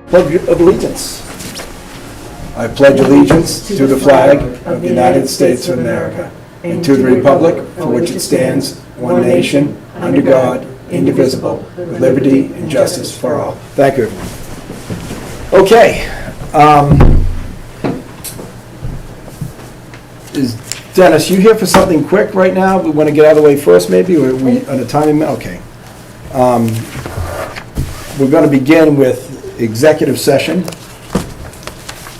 Pledge of allegiance. I pledge allegiance to the flag of the United States of America and to the republic for which it stands, one nation, under God, indivisible, with liberty and justice for all. Thank you. Okay. Is Dennis, you here for something quick right now? We want to get out of the way first, maybe? Or are we on a timing? Okay. We're going to begin with executive session.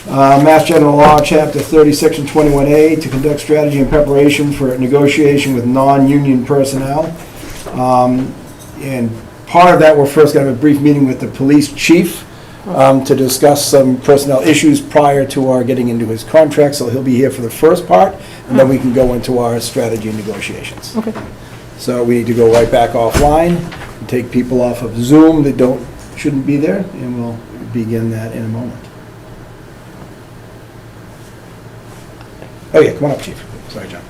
Mass General Law, Chapter 30, Section 21A, to conduct strategy and preparation for negotiation with non-union personnel. And part of that, we're first going to have a brief meeting with the police chief to discuss some personnel issues prior to our getting into his contract. So he'll be here for the first part, and then we can go into our strategy and negotiations. Okay. So we need to go right back offline and take people off of Zoom that shouldn't be there, and we'll begin that in a moment. Oh yeah, come on up, Chief. Sorry, John.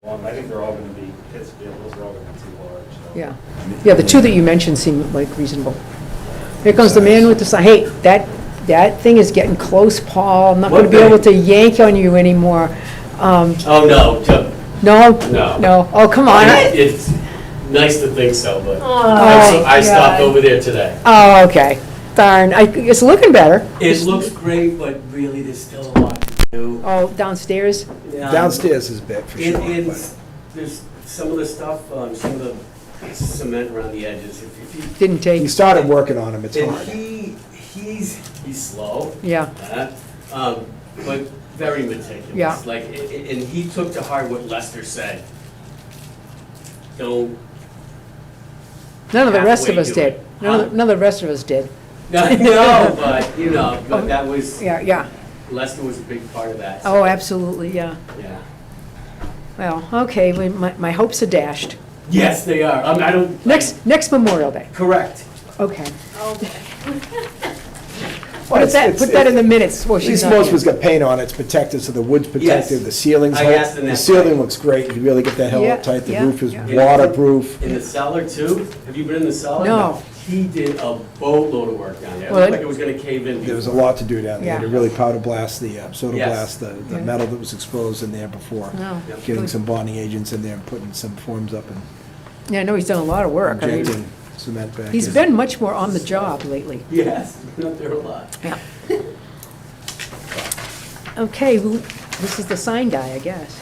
I think they're all going to be his vehicles. They're all going to be too large. So. Yeah. Yeah, the two that you mentioned seem like reasonable. Here comes the man with the sign. Hey, that thing is getting close, Paul. I'm not going to be able to yank on you anymore. Oh, no. No? No. No. Oh, come on. It's nice to think so, but Oh, I stopped God. over there today. Oh, okay. Darn. It's looking better. It looks great, but really there's still a lot to do. Oh, downstairs? Downstairs is big for sure. And but- there's some of the stuff, some of the cement around the edges. If you, Didn't take. He started working on them, it's and hard. he's slow. Yeah. But very meticulous. Yeah. Like, and he took to heart what Lester said. Don't. None of the rest of halfway us do did. it. None of the rest of us did. No, but that was, Yeah. Lester was a big part of that. Oh, absolutely, yeah. Yeah. Well, okay, my hopes are dashed. Yes, they are. I don't. Next Memorial Day. Correct. Okay. Well, Put that in the minutes. Well, At she's least not most here. was got paint on it, it's protected, so the wood's protected, Yes. the ceiling's, I asked them the that ceiling today. looks great, you really get that hell Yeah, up tight, the yeah, roof is yeah. waterproof. In the cellar too? Have you been in the cellar? No. He did a boatload of work down there. It Well, looked like it was gonna cave in. There was a lot to do down there, Yeah. to really powder blast the, soda Yes. blast, the Yeah. metal that was exposed in there before. No. Yep. Getting Good. some bonding agents in there and putting some forms up and Yeah, I know he's done a lot of work. I mean, injecting cement back in. he's been much more on the job lately. Yes, been up there a lot. Yeah. Okay, this is the sign guy, I guess.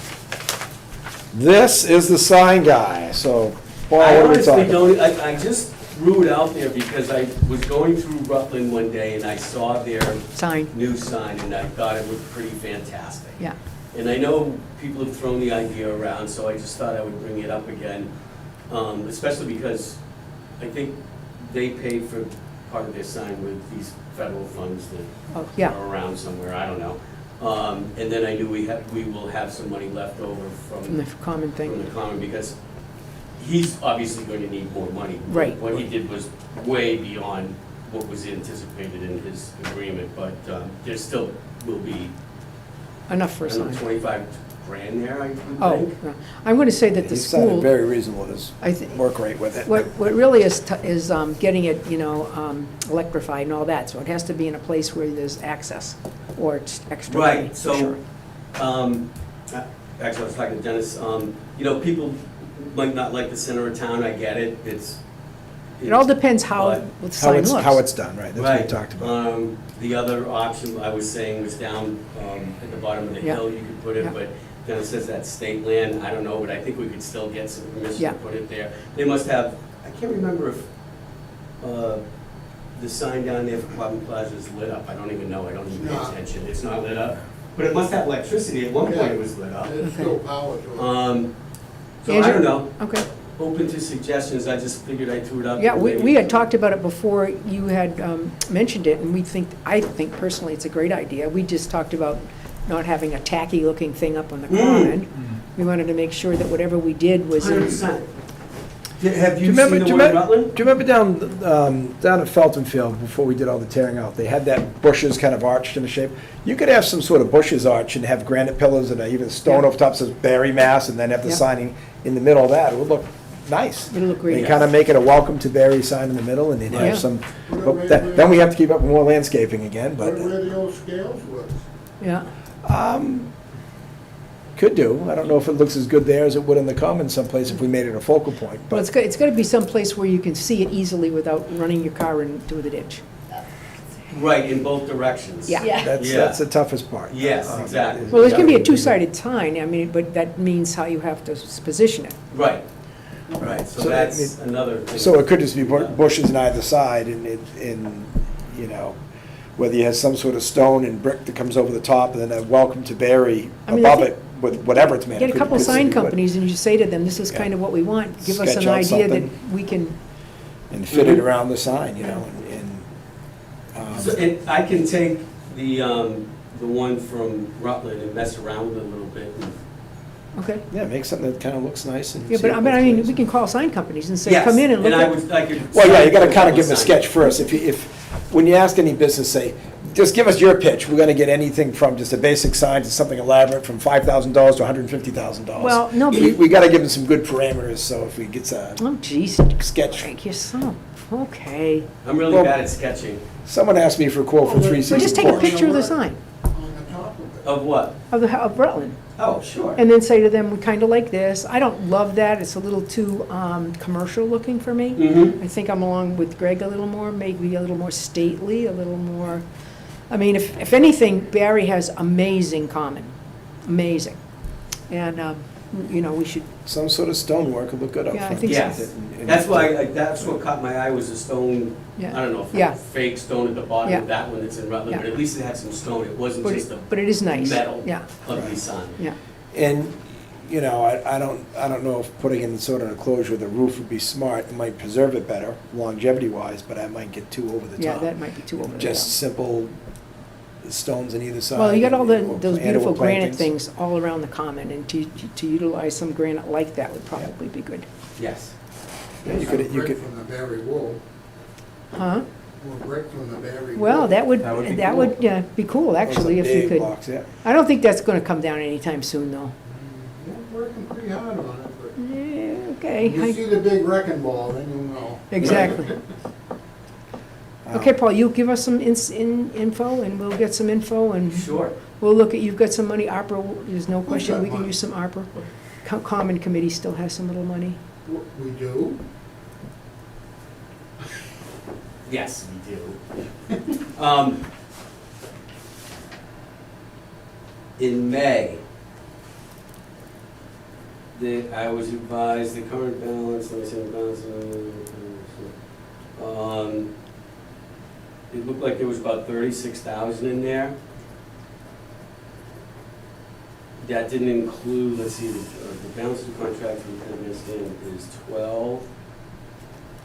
This is the sign guy, so, Paul, I what are we honestly talking? don't, I just threw it out there because I was going through Rutland one day and I saw their Sign, new sign and I thought it looked pretty fantastic. yeah. And I know people have thrown the idea around, so I just thought I would bring it up again, especially because I think they paid for part of their sign with these federal funds Oh, that yeah. are around somewhere, I don't know. And then I knew we will have some money left over From the common from thing. the common, because he's obviously going to need more money. Right. What he did was way beyond what was anticipated in his agreement, but there still will be, Enough for I a don't know, sign. 25 grand there, I would Oh, think. no. I'm going to say that the He sounded school, very reasonable, his I thi- work rate with it. what really is getting it, electrified and all that. So it has to be in a place where there's access or it's extra money, Right, for so, sure. actually, I was talking to Dennis, people might not like the center of town, I get it, It all depends how but- the sign looks. How it's done, right, that's what we Right. talked about. The other option I was saying was down at the bottom of the Yeah. hill, you could put it, Yeah. but then it says that's state land, I don't know, but I think we could still get some permission Yeah. to put it there. They must have, I can't remember if the sign down there for Quabbin Plaza is lit up, I don't even know, I don't even pay It's not. attention, it's not lit up. But it must have electricity, at one point it was lit up. There's still power to it. So I Andrew? don't know, Okay. open to suggestions, I just figured I'd throw it out. Yeah, there. we had talked about it before you had mentioned it, and I think personally it's a great idea. We just talked about not having a tacky-looking thing up on the common. We wanted to make sure that whatever we did was in. 100%. Have Do you you seen remember, the do you one in remember, Rutland? do you remember down at Felton Field, before we did all the tearing out, they had that bushes kind of arched in a shape? You could have some sort of bushes arch and have granite pillars and even stone Yeah. over top says Barry, Mass, and then have the Yeah. signing in the middle of that. It would look nice. It'll look great. They kind of make it a welcome to Barry sign in the middle, and they'd Yeah. have some, Where- then we have to keep up with more landscaping again, Where but, the old scales was. Yeah, could do. I don't know if it looks as good there as it would in the common someplace if we made it a focal point, well, but. it's got to be someplace where you can see it easily without running your car into the ditch. Right, in both directions. Yeah. That's the toughest part. Yes, exactly. Well, there's going to be a two-sided sign, I mean, but that means how you have to position it. Right, right, so So that's another thing. So it could just be bushes on either side and, whether you have some sort of stone and brick that comes over the top and then a welcome to Barry I mean, above I it with whatever it's made. Get a Could- couple could sign be wood. companies and you say to them, this is Yeah. kind of what we want. Give us Sketch an out idea that something. we can, And fit it Mhm. around the sign, So I can take the one from Rutland and mess around with it a little bit. okay. yeah, make something that kind of looks nice and. Yeah, see but it I mean, both we ways. can call sign companies and say, Yes, come in and look I at. could. Well, yeah, you gotta kind of give them a sketch first. When you ask any business, say, just give us your pitch. We're gonna get anything from just a basic sign to something elaborate, from $5,000 to $150,000. Well, no, but We gotta give them some good parameters, so if we get a oh, geez, sketch. thank you so, okay. I'm really Well- bad at sketching. Someone asked me for a quote for So 3 just season take a porch. picture of the sign, On the top of it. Of what? of Rutland, Oh, sure. and then say to them, we kind of like this. I don't love that, it's a little too commercial looking for me. Mm-hmm. I think I'm along with Greg a little more, maybe a little more stately, a little more, I mean, if anything, Barre has amazing common, amazing. And, you know, we should, Some sort of stonework would look good up Yeah, I front. think so. Yes. That's why, that's what caught my eye was the stone, I yeah. don't know, Yeah. fake stone at the bottom Yeah. of that one that's in Rutland, but Yeah. at least it had some stone. It wasn't just a But it is nice. metal, Yeah, ugly sign. yeah. And, you know, I don't know if putting in sort of an enclosure with a roof would be smart. It might preserve it better longevity-wise, but I might get too over the Yeah, top. that might be too over the top. Just simple stones on either side. Well, you got all or those beautiful animal granite plantings. things all around the common, and to utilize some granite like that would probably be good. Yes. Yeah, you Some could, brick from the Barre wool, Huh? or brick from the Barre wool. Well, that would That would be cool. be cool, actually, if you Big could. blocks, yeah. I don't think that's gonna come down anytime soon, though. We're working pretty hard on it, Yeah, but okay. you see the big wrecking ball, then you'll know. Exactly. Okay, Paul, you give us some info, and we'll get some info, and Sure. we'll look at, you've got some money, ARPA, there's no question, got we can money? use some ARPA. Common Committee still has some little money. We do? Yes, we do. In May, I was advised the current balance, let me see, the balance, it looked like there was about 36,000 in there. That didn't include, let's see, the balance of the contract for the bandstand is 12.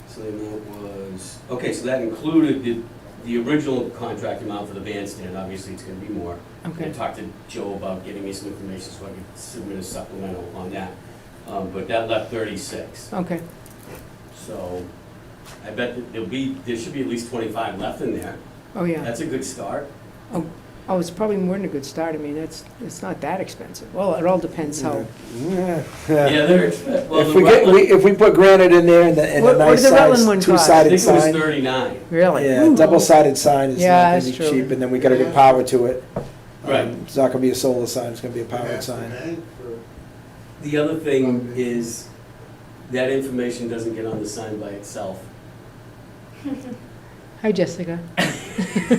So the amount was, okay, so that included the original contract amount for the bandstand, obviously it's gonna be more. Okay. I talked to Joe about getting me some information so I could submit a supplemental on that. But that left 36. Okay, So I bet that there should be at least 25 left in there. oh, yeah. That's a good start. Oh, it's probably more than a good start, I mean, it's not that expensive. Well, it all depends how. Yeah. Yeah, they're, well, If the Rutland, if we put granite in there and a What nice did the Rutland one size cost? I two-sided think it was sign. 39. Really? Yeah, Ooh. double-sided sign is Yeah, not gonna that's be true. cheap, and then we gotta get power to it. Right. It's not gonna be a solar sign, it's gonna be a powered That's the sign. bank for- The other thing is, that information doesn't get on the sign by itself. Hi, Jessica.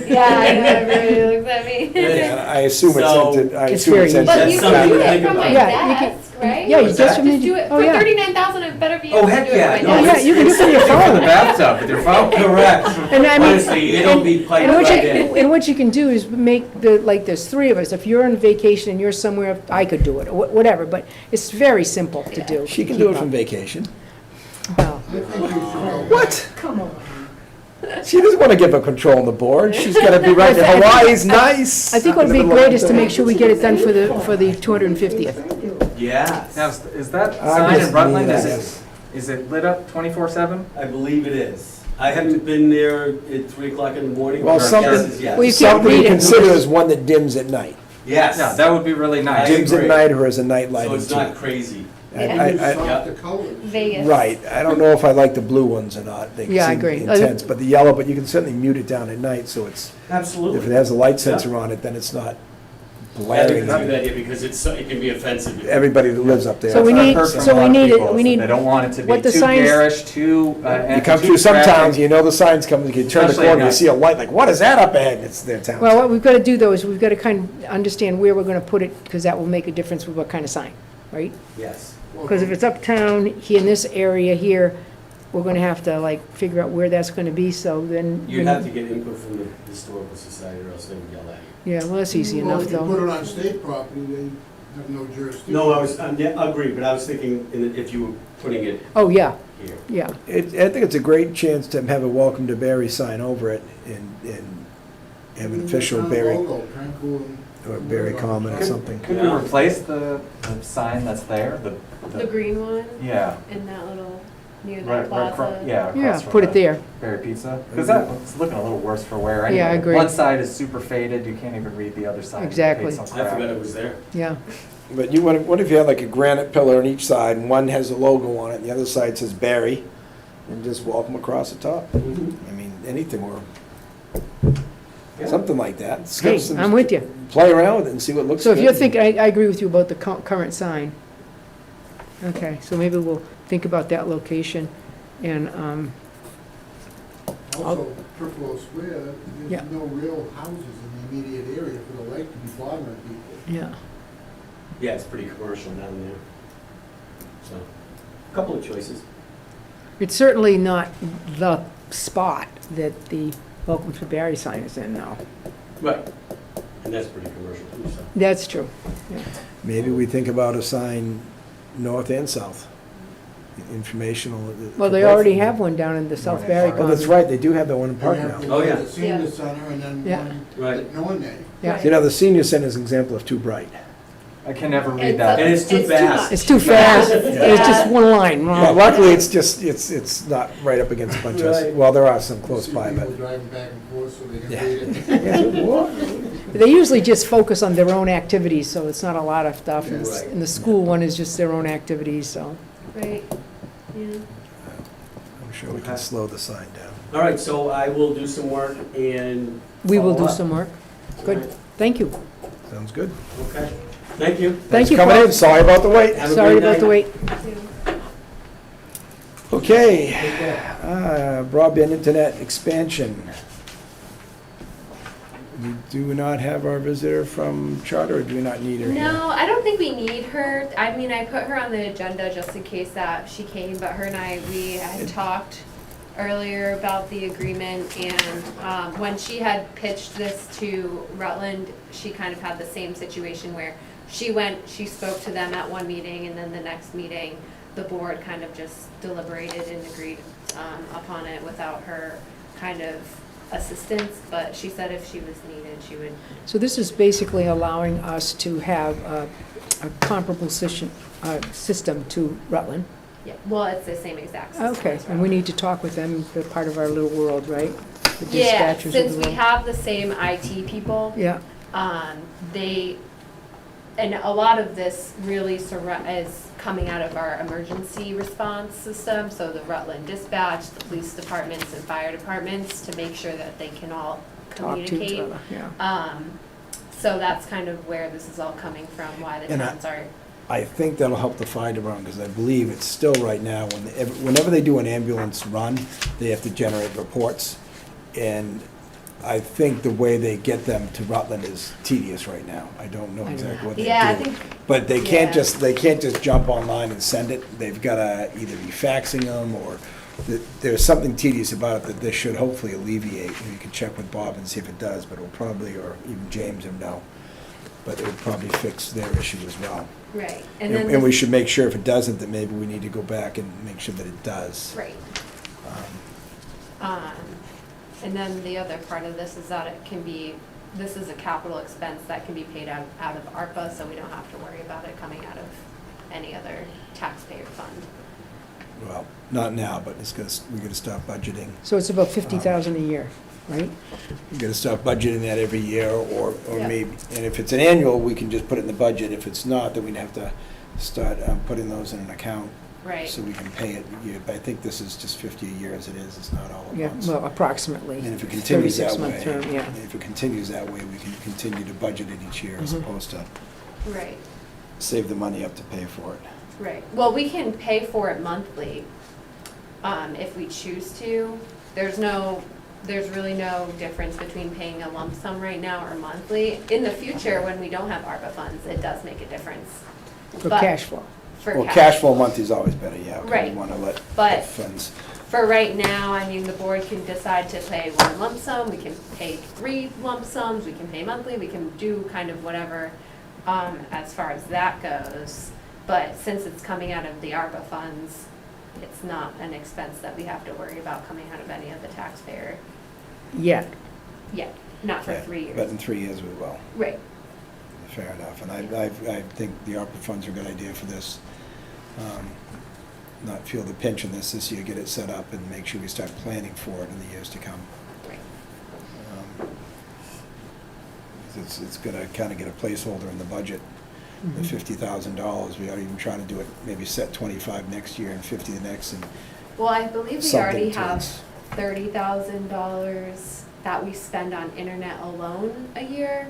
Yeah, I know, everybody looks at me. Yeah, I assume So- It's very easy. But That's you something can do to it think from my about. Yeah, you can- desk, right? Yeah, you What's just that? Just do it, oh, for yeah. 39,000, it better be Oh, able to heck do it yeah, from no, my Oh, desk. yeah, you can do it from your From the phone. bathtub with your phone. Correct. And I mean, Honestly, it'll be piped and what right you, in. and what you can do is make like, there's three of us. If you're on vacation and you're somewhere, I could do it, or whatever, but it's very simple to do. She can do it from vacation. Well, I think you should go. What? come on. She doesn't wanna give up control on the board, she's gotta be right, Hawaii's nice. I think what would be great is to make sure we get it done for the 250th. Yes, Now, is that I sign just in Rutland, need is that. is it lit up 24/7? I believe it is. I haven't been there at 3 o'clock in the morning. Well, but something- yes is yes. Well, you can't Something read to it. consider is one that dims at night. Yes. Yeah, that would be really I nice. Dims at agree. night or as a night lighting So it's too. not crazy. I- And I- you I- softer the colors. Vegas. Right, I don't know if I like the blue ones or not, they Yeah, I seem agree. intense, but the yellow, but you can certainly mute it down at night, so it's, if it Absolutely. has a light sensor on it, then it's not I think blaring it's a good at idea because it can be offensive. everybody that lives up there. So we That's what I've need- heard from so a we lot of need it- people, we is that need They don't want it to be what the too signs- garish, too. You come through some towns, you know the signs coming, you turn the Especially corner, you at see a light, like, what is that up ahead? It's their town. Well, what we've got to do, though, is we've got to kind of understand where we're going to put it, because that will make a difference with what kind of sign, right? Yes. Because if it's uptown, here in this area here, we're going to have to, like, figure out where that's going to be, so then. You'd have to get input from the historical society or else they would yell at you. Yeah, well, that's easy Well, enough, if you put though. it on state property, they have no jurisdiction. No, I agree, but I was thinking if you were putting it Oh, yeah, here. yeah. I think it's a great chance to have a welcome to Barry sign over it and have an official Town Barry, logo, Tranquil and- or Barry Common or something. Could we replace the sign that's there? The green one Yeah. and that little, near the Right, plaza. yeah. Yeah, across from put it the there. Barre Pizza, because that's looking a little worse for wear anyway. Yeah, I agree. One side is super faded, you can't even read the other side. You Exactly. paid some I crap. forgot it was there. Yeah, But what if you had like a granite pillar on each side, and one has a logo on it, and the other side says Barry, and just walk them across the top? I mean, anything, or something like that. hey, I'm with you. Play around with it and see what looks So good. if you're thinking, I agree with you about the current sign. Okay, so maybe we'll think about that location, and, Also, Tripolo Square, Yeah. there's no real houses in the immediate area for the lake to be bothering people. yeah. Yeah, it's pretty commercial down there. So, a couple of choices. It's certainly not the spot that the Welcome to Barry sign is in now. Right. And that's pretty commercial too, so. That's true. Maybe we think about a sign north and south, informational. Well, they already have one down in the South Barry Oh, that's Common. right, they do have that one in Park now. Oh, yeah. The senior Yeah. center and then Yeah. one Right. at Norway. Yeah. You know, the senior center is an example of too bright. I can never read It's that. And it's too It's too fast. much. It's too fast. Yeah. It's just one line. Well, luckily, it's just, it's not right up against a bunch of, Right. well, there are some close See by, people but. driving back and forth so they can Yeah. read it. They usually just focus on their own activities, so it's not a lot of stuff. And Right. and the school one is just their own activities, so. Right, yeah. I'm sure we can Okay. slow the sign down. All right, so I will do some work and. We will do follow up. some work. Good, thank you. Sounds good. Okay, thank you. Thank you, Coming Paul. in, sorry about the wait. Have a Sorry great about the night. wait. Okay, broadband internet expansion. We do not have our visitor from Charter, or do we not need her here? No, I don't think we need her. I mean, I put her on the agenda just in case that she came, but her and I, we had talked earlier about the agreement, and when she had pitched this to Rutland, she kind of had the same situation where she spoke to them at one meeting, and then the next meeting, the board kind of just deliberated and agreed upon it without her kind of assistance, but she said if she was needed, she would. So this is basically allowing us to have a comparable system to Rutland. Yeah, well, it's the same exact system. Okay, as and we need to talk with them, they're part of our little world, right? The Yeah, dispatchers of since the we world. have the same IT people, Yeah, and a lot of this really is coming out of our emergency response system, so the Rutland dispatch, the police departments and fire departments, to make sure that they can all talk to each communicate. other, yeah. So that's kind of where this is all coming from, why the And towns are. I think that'll help the fire department, because I believe it's still right now, whenever they do an ambulance run, they have to generate reports. And I think the way they get them to Rutland is tedious right now. I don't know I know. exactly what they do. Yeah, I think, But they can't Yeah. they can't just jump online and send it. They've got to either be faxing them, or there's something tedious about it that this should hopefully alleviate. And you can check with Bob and see if it does, but it'll probably, or even James will know. But it would probably fix their issue as well. right, And and then. and we this- should make sure if it doesn't, that maybe we need to go back and make sure that it does. Right. Um, And then the other part of this is that it can be, this is a capital expense that can be paid out of ARPA, so we don't have to worry about it coming out of any other taxpayer fund. Well, not now, but we gotta start budgeting. So it's about 50,000 a year, right? We gotta start budgeting that every year, or Yeah. maybe, and if it's an annual, we can just put it in the budget. If it's not, then we'd have to start putting those in an account. Right. So we can pay it. But I think this is just 50 a year as it is, it's not all at Yeah, once. well, approximately. And if it continues that 36-month way, term, yeah. and if it continues that way, we can continue to budget it each year as Mhm. opposed to Right, save the money up to pay for it. right. Well, we can pay for it monthly, if we choose to. There's really no difference between paying a lump sum right now or monthly. In the future, when we don't have ARPA funds, it does make a difference For But- cash flow. for Well, cash flow month is always better, yeah. 'cause Right. We wanna let But- the funds. For right now, I mean, the board can decide to pay one lump sum, we can pay 3 lump sums, we can pay monthly, we can do kind of whatever, as far as that goes. But since it's coming out of the ARPA funds, it's not an expense that we have to worry about coming out of any of the taxpayer, Yeah, not for Yeah, 3 years. But in 3 years we will. Right, Fair enough, and I think the ARPA funds are a good idea for this. not feel the pinch in this year, get it set up and make sure we start planning for it in the years to come. Right. It's gonna kind of get a placeholder in the budget, the $50,000. We ought to even try to do it, maybe set 25 next year and 50 the next, and Well, I believe we something already have towards. $30,000 that we spend on internet alone a year.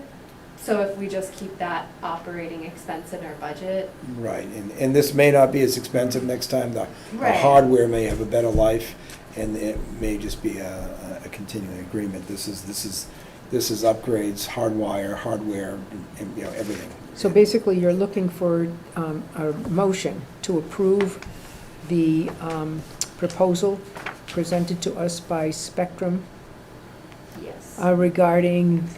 So if we just keep that operating expense in our budget. Right, and this may not be as expensive next time. The Right. hardware may have a better life, and it may just be a continuing agreement. This is upgrades, hardware, and, you know, everything. So basically, you're looking for a motion to approve the proposal presented to us by Spectrum Yes. regarding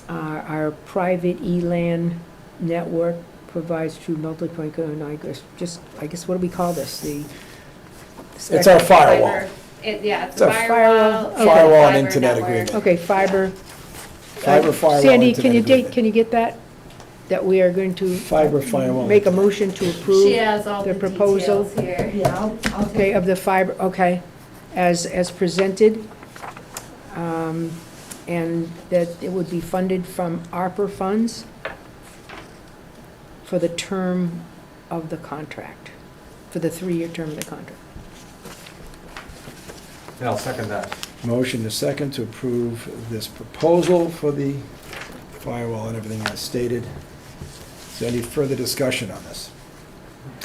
our private ELAN network provides true multi-point, and I guess, what do we call this? It's our firewall. Fiber. Yeah, it's It's a a firewall. Okay. Firewall and Fiber internet network. agreement. Okay, fiber. Firewall, Sandy, internet can you get that? That we are going to firewall. make a motion to approve? She has all the the proposal. details here. Yeah, I'll take Okay, of the fiber, okay, as presented, and that it would be funded from ARPA funds for the term of the contract, for the 3-year term of the contract. Yeah, I'll second that. Motion is second to approve this proposal for the firewall and everything as stated. Is there any further discussion on this?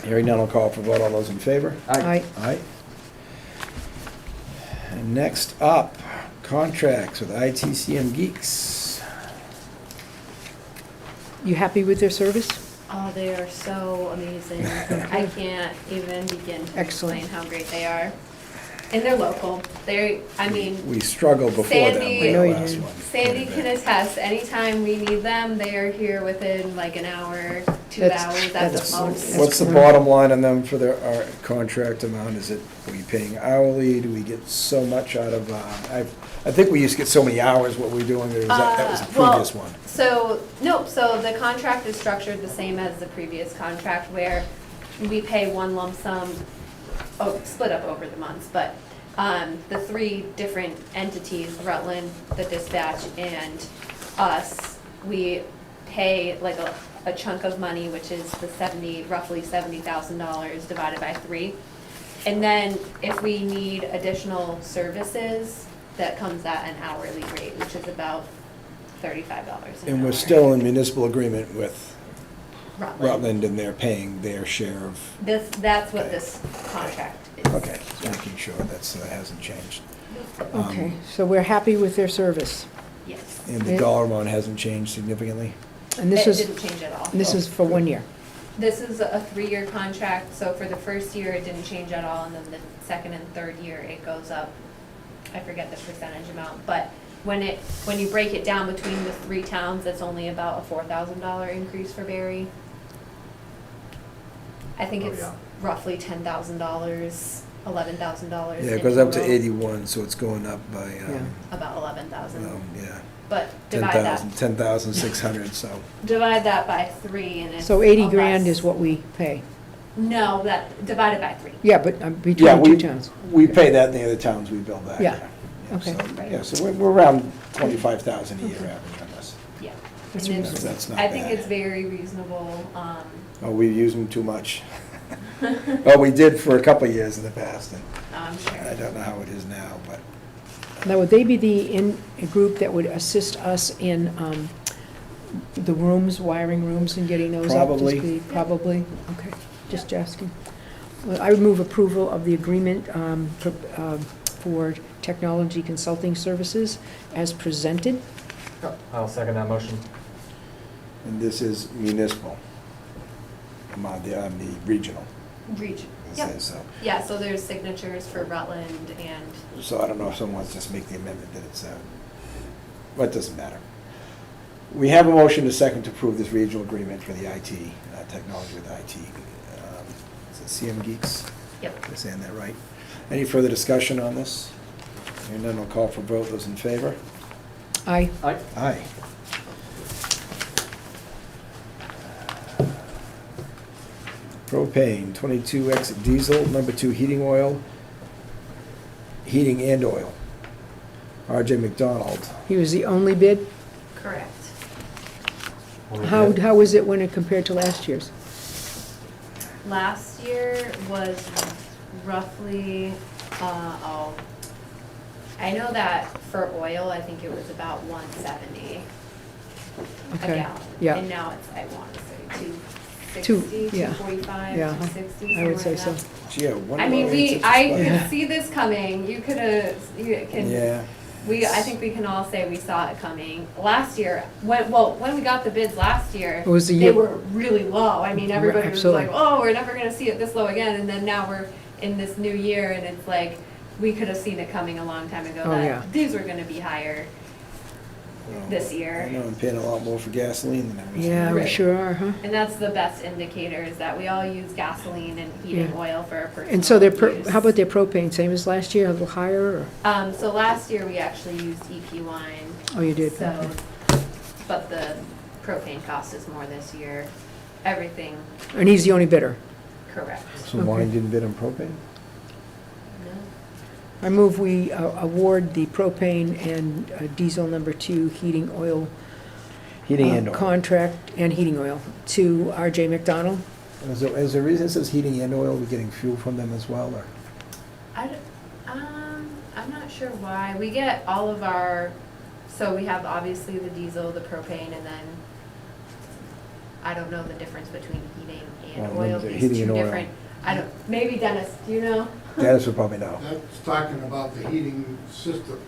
Hearing none, I'll call for vote. All those in favor? Aye. Aye. And next up, contracts with ITCM Geeks. You happy with their service? Oh, they are so amazing. I can't even begin to Excellent. explain how great they are. And they're local. I mean, We struggled before them Sandy- with I know the you last did. one. Sandy can attest, anytime we need them, they are here within like an hour, 2 That's- hours at the that's- most. What's the bottom line on them for our contract amount? Is it, are we paying hourly? Do we get so much out of, I think we used to get so many hours what we're doing, or that was the Well, previous one? So, nope, so the contract is structured the same as the previous contract where we pay one lump sum, split up over the months, but the 3 different entities, Rutland, the dispatch, and us, we pay like a chunk of money, which is the roughly $70,000 divided by 3. And then if we need additional services, that comes at an hourly rate, which is about $35 an hour. And we're still in municipal agreement with Rutland. Rutland, and they're paying their share of, That's what this contract is. okay, just making sure that hasn't changed. Okay, so we're happy with their service. Yes. And the dollar amount hasn't changed significantly? And this It is, didn't change at all. this is for 1 year. This is a 3-year contract, so for the first year, it didn't change at all, and then the second and third year, it goes up. I forget the percentage amount, but when you break it down between the 3 towns, it's only about a $4,000 increase for Barre. I think Oh, it's yeah. roughly $10,000, $11,000. Yeah, it in goes up to total. 81, so it's going up by, About 11,000, yeah, but divide that, 10,600, so. divide that by 3 and it's. So 80 a grand less- is what we pay. No, that, divided by 3. Yeah, but Yeah, between we- 2 towns. We pay that in the other towns we bill back. Yeah, okay. So, yeah, so we're around 25,000 a year average on this. Yeah. That's And reasonable. That's not I think bad. it's very reasonable. Oh, we use them too much. Well, we did for a couple of years in the past, and I'm I sure. don't know how it is now, but Now, would they be a group that would assist us in the rooms, wiring rooms, and getting those up to Probably. speed? Probably, okay, just asking. Well, I would move approval of the agreement for technology consulting services as presented. I'll second that motion. and this is municipal. I'm on the regional, Region. it Yep. says so. Yeah, so there's signatures for Rutland and, So I don't know if someone wants to just make the amendment that it's, well, it doesn't matter. We have a motion to second to approve this regional agreement for the IT, technology with IT. Is it CM Geeks? yep. Am I saying that right? Any further discussion on this? And then I'll call for vote. Those in favor? Aye. Aye. Aye. Propane, 22X diesel, number 2 heating oil, heating and oil. R.J. McDonald. He was the only bid? Correct. How was it when it compared to last year's? Last year was roughly, I know that for oil, I think it was about 170 a Okay, gallon. yeah. And now it's, I want to say Two, 260, yeah. 245, Yeah, 260, I would say somewhere so. in that. Gee, yeah, one I mean, of we, our I answers could see this coming, you can, Yeah. I think we can all say we saw it coming. Last year, when we got the bids last year, It was the they year- were really low. I mean, everybody was Absolutely. like, oh, we're never gonna see it this low again, and then now we're in this new year, and it's like, we could have seen it coming a long time ago, Oh, yeah. that these were gonna be higher this I year. know I'm paying a lot more for gasoline than I was. Yeah, we Right. sure are, huh? And that's the best indicator, is that we all use gasoline and heating Yeah. oil for our personal And so their, use. how about their propane, same as last year, a little higher, or? So last year, we actually used EP line. Oh, you did? So, Okay. but the propane cost is more this year. Everything And he's the only bidder. correct. So wine didn't bid on propane? I move we award the propane and diesel number 2 heating oil. Heating and oil. Contract and heating oil to R.J. McDonald. Is there a reason it says heating and oil, we're getting fuel from them as well, or? I'm not sure why. We get all of our, so we have obviously the diesel, the propane, and then I don't know the difference between heating and Well, oil. the These heating two and oil. different, maybe Dennis, do you know? Dennis would probably know. That's talking about the heating system.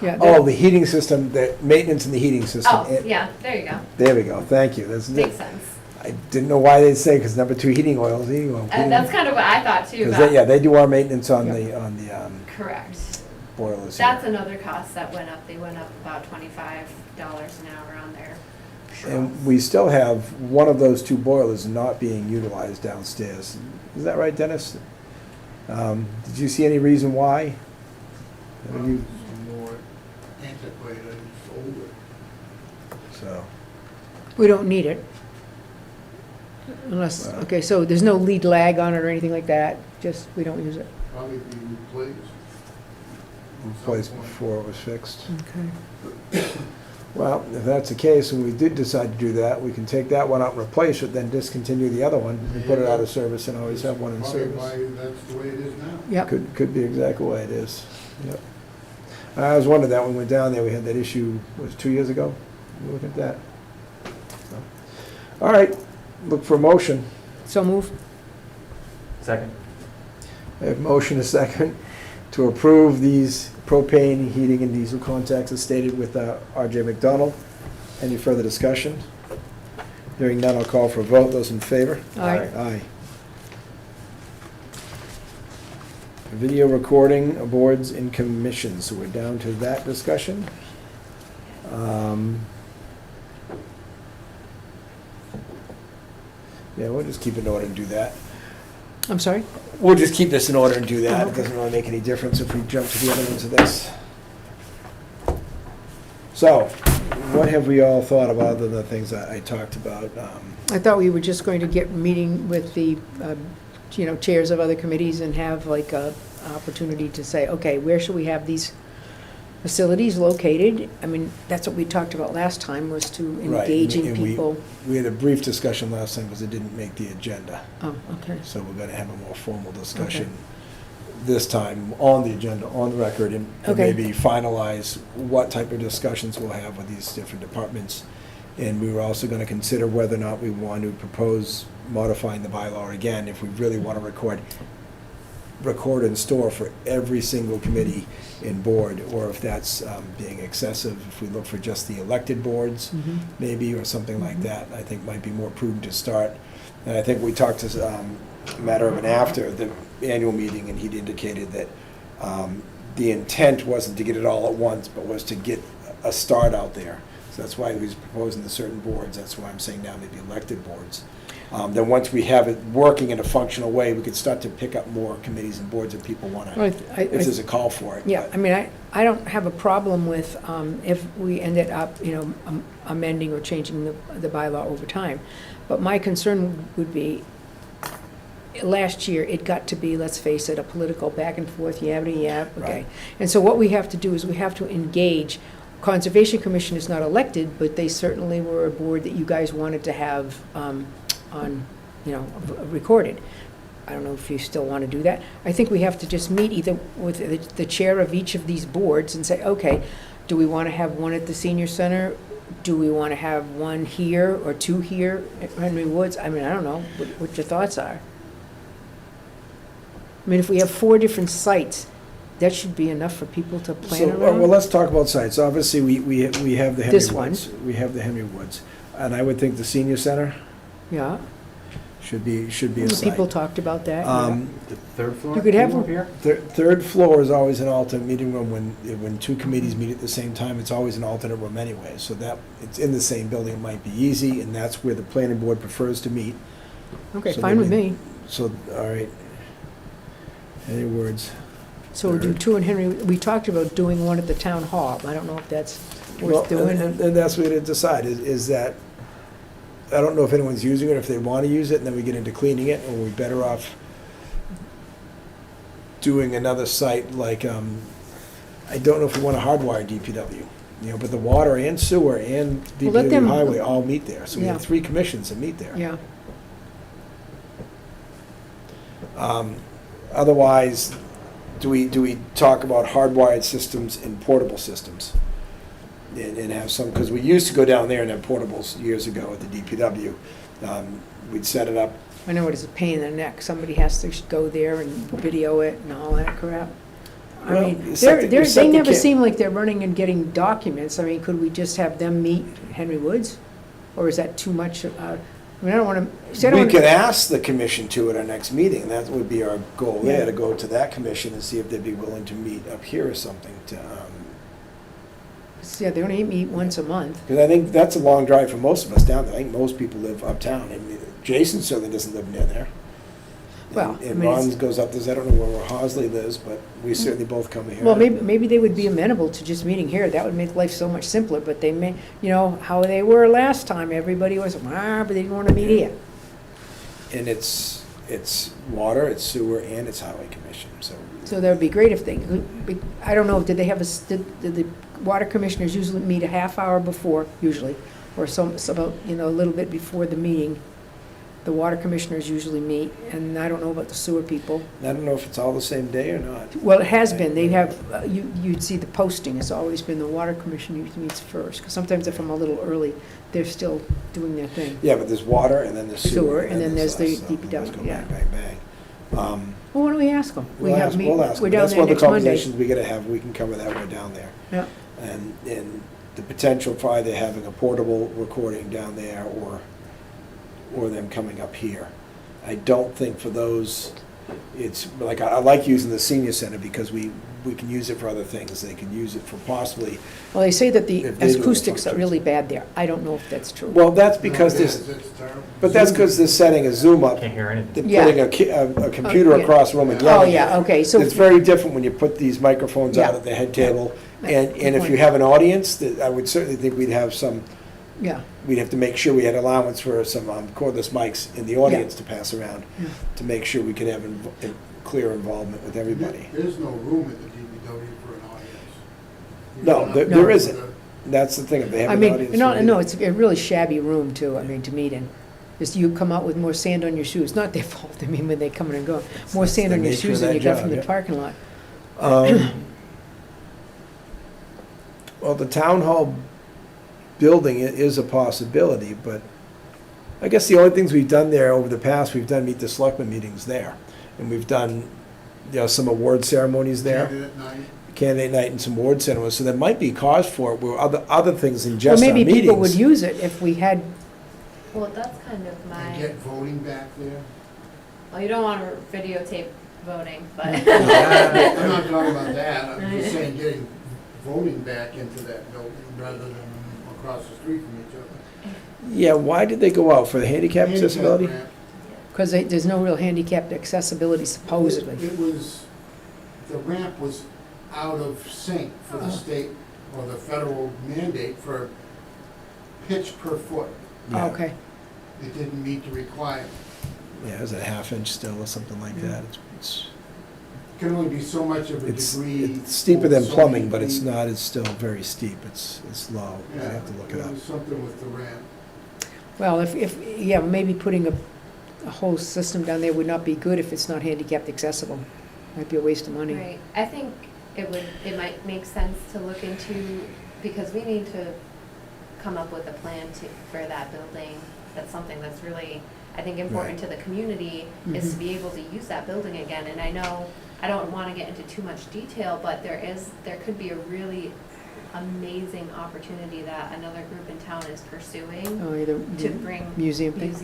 Yeah, Oh, the heating system, the maintenance in the heating system. Oh, yeah, there you go. There we go, thank you. Makes sense. I didn't know why they'd say, because number 2 heating oil is heating oil. That's kind of what I thought too, Because but, they do our maintenance on the correct. boilers. That's another cost that went up. They went up about $25 an hour on their And shrubs. we still have one of those 2 boilers not being utilized downstairs. Is that right, Dennis? Did you see any reason why? Have you- It's more antiquated, it's older. So, we don't need it. Unless, okay, so there's no lead lag on it or anything like that, just, we don't use it. Probably be replaced. replaced before it was fixed. Okay. Well, if that's the case, and we did decide to do that, we can take that one out and replace it, then discontinue the other one and put it out of service and always have one in Probably service. why that's the way it is now. Yep, Could be exactly the way it is, yep. I was wondering that when we went down there, we had that issue, was it 2 years ago? Look at that. So, all right, look for a motion. so move. Second. I have motion a second to approve these propane, heating, and diesel contacts as stated with R.J. McDonald. Any further discussion? Hearing none, I'll call for a vote. Those in favor? Aye. Aye. Video recording boards and commissions, so we're down to that discussion. Yeah, we'll just keep it in order and do that. I'm sorry? We'll just keep this in order and do that. Oh, It okay. doesn't really make any difference if we jump to the other ones of this. So, what have we all thought about other than the things that I talked about? I thought we were just going to get meeting with the, chairs of other committees and have like a opportunity to say, okay, where should we have these facilities located? I mean, that's what we talked about last time, was to Right, engaging and people. We had a brief discussion last time because it didn't make the agenda. Oh, okay. So we're going to have a more formal discussion this time on the agenda, on the record, and Okay. maybe finalize what type of discussions we'll have with these different departments. And we were also going to consider whether or not we want to propose modifying the bylaw again, if we really want to record and store for every single committee and board, or if that's being excessive, if we look for just the elected boards, Mhm. maybe, or something like Mhm. that, I think might be more prudent to start. And I think we talked to Matt Urban after the annual meeting, and he'd indicated that the intent wasn't to get it all at once, but was to get a start out there. So that's why he was proposing the certain boards. That's why I'm saying now maybe elected boards. Then once we have it working in a functional way, we could start to pick up more committees and boards if people want to, Well, if there's a call for it. Yeah, But- I mean, I don't have a problem with, if we ended up, amending or changing the bylaw over time. But my concern would be, last year, it got to be, let's face it, a political back and forth, yabbity yap, okay. Right. And so what we have to do is we have to engage. Conservation Commission is not elected, but they certainly were a board that you guys wanted to have on, recorded. I don't know if you still want to do that. I think we have to just meet either with the chair of each of these boards and say, okay, do we want to have one at the senior center? Do we want to have one here or two here at Henry Woods? I mean, I don't know what your thoughts are. I mean, if we have 4 different sites, that should be enough for people to plan So, well, around. let's talk about sites. Obviously, we have the Henry This one. Woods. We have the Henry Woods. And I would think the senior center Yeah, should be a site. people talked about that. yeah. The third floor? You could have up them- here? Third floor is always an alternate meeting room. When 2 committees meet at the same time, it's always an alternate room anyway. So that, it's in the same building, it might be easy, and that's where the planning board prefers to meet. Okay, so fine with then we- me. So, all right. Any words? So we'll do 2 in Henry, we talked about doing one at the town hall. I don't know if that's Well, worth doing. and that's what we had to decide, is that, I don't know if anyone's using it, if they want to use it, and then we get into cleaning it, or we're better off doing another site like, I don't know if we want to hardwire DPW, but the water and sewer and Well, let DPW them- highway all meet there. So we have Yeah. 3 commissions that meet there. Yeah, Otherwise, do we talk about hardwired systems and portable systems? And have some, because we used to go down there and have portables years ago at the DPW. We'd set it up. I know it is a pain in the neck. Somebody has to go there and video it and all that crap. I Well, mean, you set the- you set they the never ca- seem like they're running and getting documents. I mean, could we just have them meet Henry Woods? Or is that too much? I mean, I don't want to. We could ask the commission to at our next meeting. That would be our goal there, Yeah. to go to that commission and see if they'd be willing to meet up here or something. Yeah, they only meet once a month. Because I think that's a long drive for most of us down there. I think most people live uptown. And Jason certainly doesn't live near there. Well, I And mean, it's- Ron goes up, I don't know where Hosley lives, but we certainly both come here. Well, maybe they would be amenable to just meeting here. That would make life so much simpler, but they may, how they were last time. Everybody was, but they didn't want to meet here. And it's water, it's sewer, and it's highway commission, so. So that would be great if they, I don't know, did did the water commissioners usually meet a half hour before, usually, or about, a little bit before the meeting? The water commissioners usually meet, and I don't know about the sewer people. I don't know if it's all the same day or not. Well, it has been, they have, you'd see the posting, it's always been the water commission usually meets first, because sometimes if I'm a little early, they're still doing their thing. Yeah, but there's water, and then there's sewer. Sewer, and then there's the us, so DPW, let's go yeah. bang, bang, bang. Well, why don't we ask them? We'll ask. We're But down that's there one of next the Monday. conversations we gotta have, we can cover that when we're down there. Yeah, And the potential for either having a portable recording down there or them coming up here. I don't think for those, it's, like, I like using the senior center because we can use it for other things. They can use it for possibly, well, they say that the If they do the acoustics are functions. really bad there. I don't know if that's true. well, that's because No, there's, it's terrible. but that's because they're setting a Zoom up. Can't hear anything. They're Yeah. putting a computer Oh, yeah. across the room and Oh, yelling. Oh, yeah, at it. okay, so. It's very different when you put these microphones out Yeah. at the head table. Yeah. And if you have an audience, that I would certainly think we'd have some, Yeah, we'd have to make sure we had allowance for some cordless mics in the audience to pass around, Yeah. to make sure we could have clear involvement with everybody. There's no room at the DPW for an audience. You No, don't there- have there to isn't. put a- That's the thing, if they have I an mean, audience. no, it's a really shabby room too, I mean, to meet in. Just you come out with more sand on your shoes, not their fault, I mean, when they come in and go. More That's sand the on your nature of shoes than that you got job, from the yeah. parking lot. Well, the town hall building is a possibility, but I guess the only things we've done there over the past, we've done meet the selectmen meetings there. And we've done, some award ceremonies there, Candidate night. candidate night and some award ceremonies. So there might be cause for it, where other things than Well, just our maybe people would meetings. use it if we had, Well, that's kind of And my, get voting back there. well, you don't want to videotape voting, but. I'm not talking about that, I'm just saying getting voting back into that building rather than across the street from each other. Yeah, why did they go out? For the handicap Handicap accessibility? ramp. because there's no real handicapped accessibility supposedly. It was, the ramp was out of sync for the state or the federal mandate for pitch per foot. Yeah. Okay, It didn't meet the requirement. yeah, is it a half-inch still or something like that? It's Can only be so much of a It's degree. it's steeper than so plumbing, many but it's feet. not, it's still very steep, it's low, I'd Yeah, have to look it up. was something with the ramp. Well, yeah, maybe putting a whole system down there would not be good if it's not handicapped accessible. Might be a waste of money. Right, I think it might make sense to look into, because we need to come up with a plan for that building. That's something that's really, I think, important to the community, is to be able to use that building again. And I know, I don't wanna get into too much detail, but there could be a really amazing opportunity that another group in town is pursuing Oh, either to bring museum thing?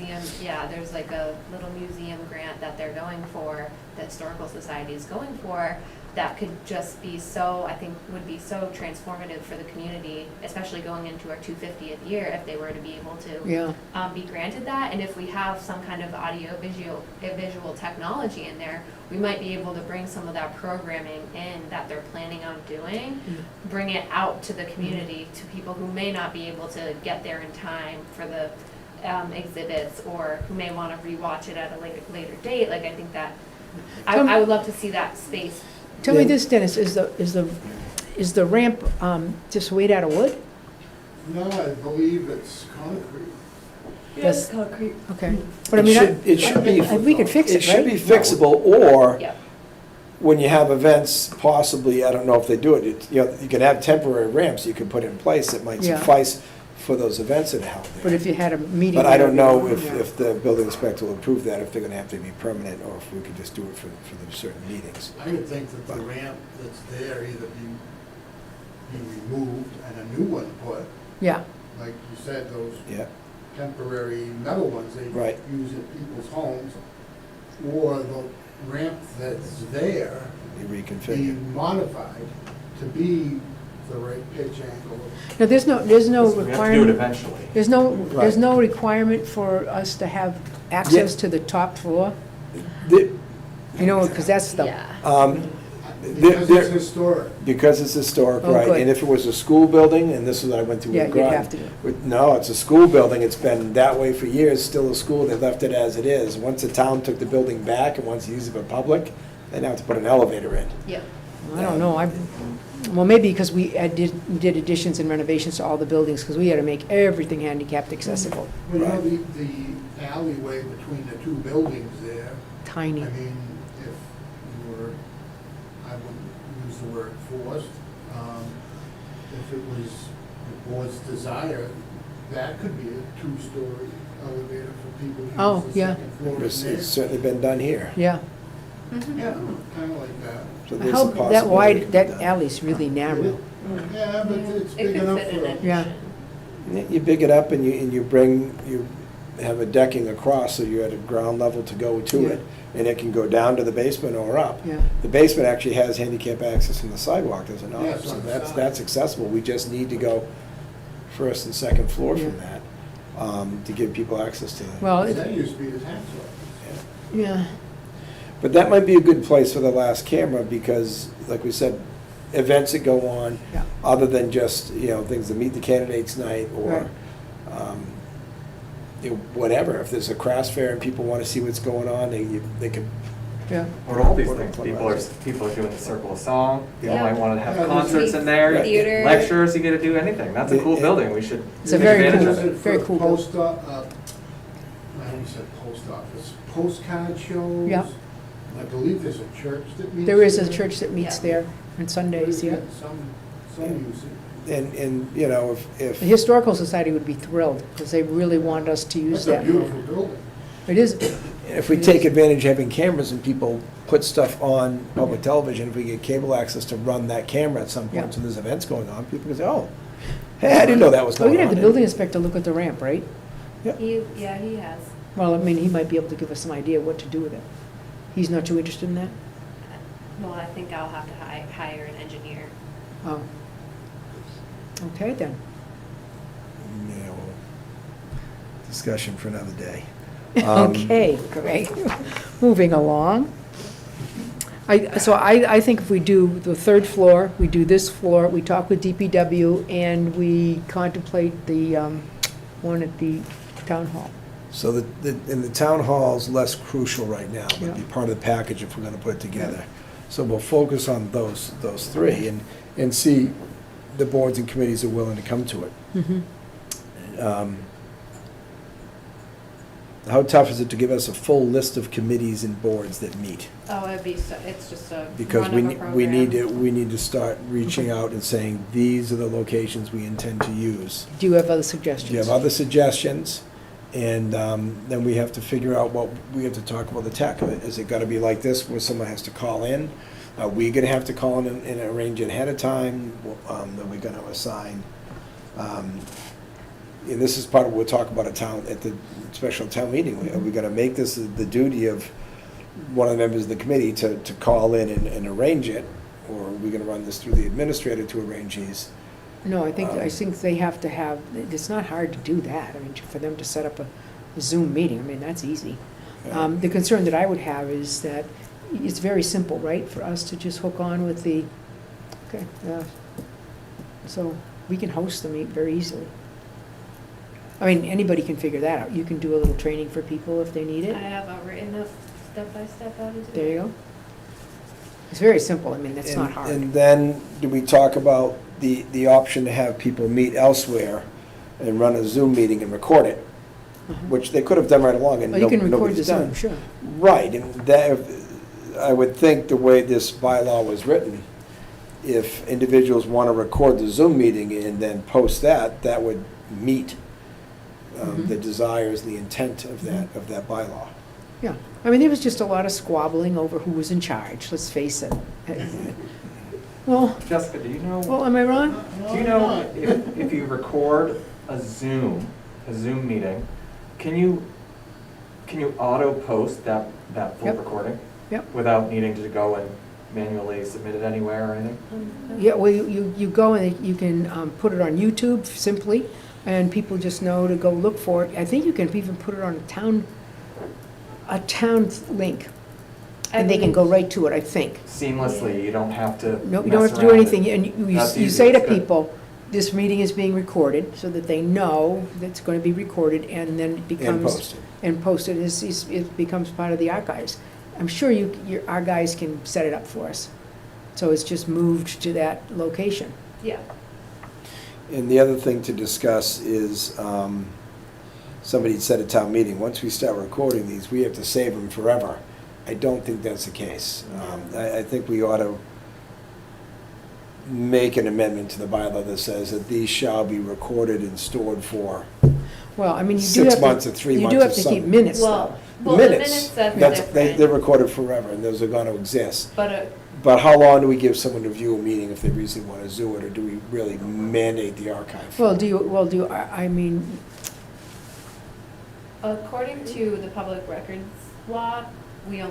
yeah, there's like a little museum grant that they're going for, the Historical Society is going for, that could just be so, I think, would be so transformative for the community, especially going into our 250th year, if they were to be able to Yeah, be granted that. And if we have some kind of visual technology in there, we might be able to bring some of that programming in that they're planning on doing, bring it out to the community, to people who may not be able to get there in time for the exhibits, or who may want to rewatch it at a later date. Like, I think that, I would love to see that space. Tell me this, Dennis, is the ramp just made out of wood? No, I believe it's concrete. Yes, concrete. okay. But I mean, It should be, we could fix it, should be right? fixable, or Yep. when you have events, possibly, I don't know if they do it, you know, you can have temporary ramps you can put in place that might Yeah. suffice for those events that are held But there. if you had a meeting. But I don't know Yeah. if the building inspector will approve that, if they're gonna have to be permanent, or if we could just do it for the certain meetings. I would think that the ramp that's there either be removed and a new one put, Yeah, like you said, those Yeah, temporary metal ones they Right. use in people's homes, or the ramp that's there be be reconfigured. modified to be the right pitch angle. now, there's no We have to do it requirement, eventually. there's Right. no requirement for us to have access to the top floor? The- You know, because that's the, Yeah. Because there- it's historic. Because it's historic, Oh, right, good. and if it was a school building, and this is what I went through yeah, with you'd Groton. have to do it. No, it's a school building, it's been that way for years, still a school, they left it as it is. Once the town took the building back and wants to use it for public, they now have to put an elevator in. Yep. I don't know, well, maybe because we did additions and renovations to all the buildings, because we had to make everything handicapped accessible. You know, Right. the alleyway between the two buildings there, I Tiny. mean, if you were, I wouldn't use the word forced, if it was the board's desire, that could be a two-story elevator for people to Oh, use the yeah. second floor in It's there. certainly been done here. Yeah. Yeah, kind of like that. So there's How, a that possibility it wide, could be that done. alley's really narrow. Yeah, but it's It big could enough fit for in a. it. Yeah. You big it up and you have a decking across, so you're at a ground level to go to it, and it can go down to the basement or up. Yeah. The basement actually has handicap access in the sidewalk, does it not? Yes, So on the that's, side. that's accessible, we just need to go first and second floor from Yeah. that, to give people access to that. Well, That used to be the tax office. yeah, But that might be a good place for the last camera, because, like we said, events that go on, yeah. other than just, you know, things to meet the candidates night, or, Right. you know, whatever, if there's a craft fair and people want to see what's going on, they can, Yeah, Or all these Or things, club people are house. doing the Circle of Song, people Yeah. might wanna have Yeah, concerts in there, Theater. lectures, you get to do anything, that's a cool building, we should It's a take very advantage cool- of it. Use it very for cool post, I almost said post office, postcard shows. Yeah. I believe there's a church that meets. there is a there. church that meets Yeah. there on Sundays, yeah. Some use it. and, you know, The if, Historical Society would be thrilled, because they really want us to use That's a that. beautiful building. It is, if we take advantage of having cameras and people put stuff on public television, if we get cable access to run that camera at some Yeah. point, so there's events going on, people can say, oh, hey, I didn't know that was oh, going you'd on. have the building inspector look at the ramp, right? He has. Well, I mean, he might be able to give us some idea what to do with it. He's not too interested in that? Well, I think I'll have to hire an engineer. Oh. Okay, then. Yeah, well, discussion for another day. Um, Okay, great. Moving along. I think if we do the third floor, we do this floor, we talk with DPW, and we contemplate the one at the town hall. So and the town hall's less crucial right now, but Yeah. be part of the package if we're gonna put it together. So we'll focus on those three and see the boards and committees are willing to come to it. Mhm. How tough is it to give us a full list of committees and boards that meet? Oh, it's just a Because run we, of a we need program. to, we need to start reaching out and saying, these are the locations we intend to use. Do you have other Do suggestions? you have other suggestions? And then we have to figure out what, we have to talk about the tech of it. Is it gonna be like this, where someone has to call in? Are we gonna have to call in and arrange it ahead of time? Are we gonna assign? And this is part of what we'll talk about at the special town meeting. Are we gonna make this the duty of one of the members of the committee to call in and arrange it? Or are we gonna run this through the administrator to arrange these? No, I think they have to have, it's not hard to do that. I mean, for them to set up a Zoom meeting, I mean, that's easy. The concern that I would have is that it's very simple, right, for us to just hook on with the, okay, so we can host the meet very easily. I mean, anybody can figure that out. You can do a little training for people if they need I it. have a written up step-by-step how to do it. There you go. It's very simple. I mean, it's not And hard. then, do we talk about the option to have people meet elsewhere and run a Zoom meeting and record it, Uh-huh. which they could have done right along and Well, you can record the nobody's done. Zoom, sure. Right, and that, I would think the way this bylaw was written, if individuals want to record the Zoom meeting and then post that, that would meet the desires, the intent of that bylaw. Yeah. I mean, there was just a lot of squabbling over who was in charge, let's face it. Well, Jessica, do you know? well, am I wrong? Do you know if you record a Zoom meeting, can you auto post that full Yep. recording? Yep. Without needing to go and manually submit it anywhere or anything? Yeah, well, you go and you can put it on YouTube simply, and people just know to go look for it. I think you can even put it on a town link, and they can go right to it, I think. Seamlessly, you don't have to No, you don't mess have to do around. anything, and you That's you easy, say to that's good. people, this meeting is being recorded, so that they know that it's going to be recorded, and then it becomes. posted. And posted, it becomes part of the archives. I'm sure our guys can set it up for us, so it's just moved to that location. Yeah. And the other thing to discuss is, somebody said at town meeting, once we start recording these, we have to save them forever. I don't think that's the case. I think we ought to make an amendment to the bylaw that says that these shall be recorded and stored for Well, I mean, you do 6 have months to, or 3 you months do or have to keep something. minutes, though. Well, the minutes, that's They're different. recorded forever, and those are gonna exist. But But how long do we give someone to view a meeting if they really want to zoo it, or do we really mandate the archive? Well, I mean, according to the public records law, we're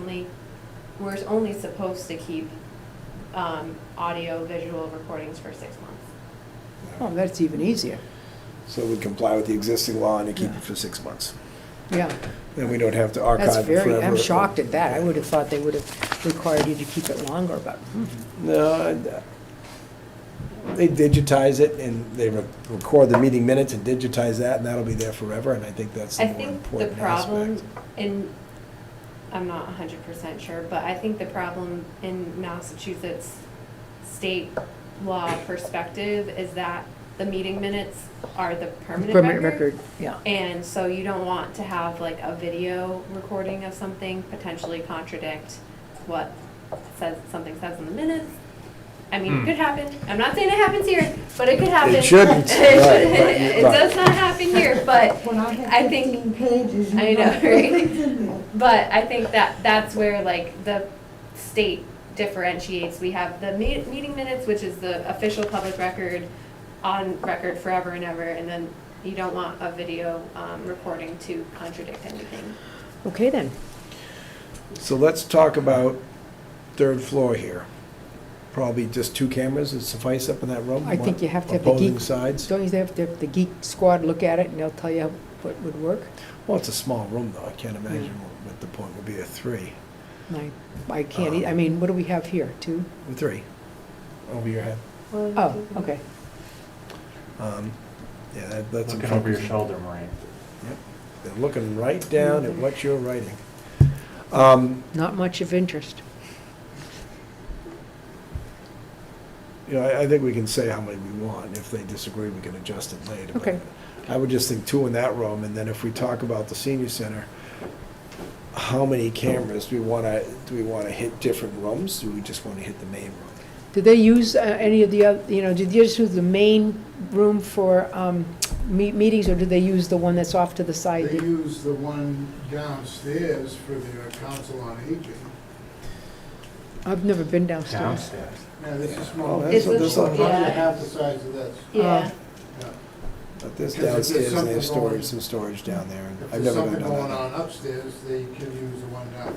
only supposed to keep audio visual recordings for 6 months. oh, that's even easier, So we comply with the existing law and to keep Yeah. it for 6 months. yeah. Then we don't have to That's archive it forever. I'm shocked at that. I would have thought they would have required you to keep it longer, but, No, they digitize it and they record the meeting minutes and digitize that, and that'll be there forever, and I think that's the I more think the important problem aspect. I'm not 100% sure, but I think the problem in Massachusetts state law perspective is that the meeting minutes are the permanent record. yeah. And so you don't want to have like a video recording of something potentially contradict what something says in the minutes. I mean, it could happen. I'm not saying it happens here, but it could happen. It shouldn't. It Right. does not happen here, but When I I had think- 15 pages. I know, right? But I think that's where like the state differentiates. We have the meeting minutes, which is the official public record, on record forever and ever, and then you don't want a video recording to contradict anything. Okay, then. So let's talk about third floor here. Probably just 2 cameras would suffice up in that room? I think you have to have the Opposing geek, sides? don't you have to have the geek squad look at it, and they'll tell you what would work? Well, it's a small room, though. I can't imagine what the point would be of 3. I can't, I mean, what do we have here, 2? 3, over your head. Oh, okay. Yeah, that's. Looking over your shoulder, Maureen. They're looking right down at what you're writing. Not much of interest. You know, I think we can say how many we want. If they disagree, we can adjust it later. But Okay. I would just think 2 in that room, and then if we talk about the senior center, how many cameras do we want to hit different rooms? Do we just want to hit the main room? Did they use any of the other, did you just use the main room for meetings, or did they use the one that's off to the side? They use the one downstairs for their council on aging. I've never been downstairs. Downstairs. Yeah, this is Oh, small. that's- It's that's a- a- Probably yeah. half the size of this. Yeah. Yeah. But there's Because if there's downstairs, and something there's going- some storage down there. and If I've there's never gone something down going that. on upstairs, they can use the one down.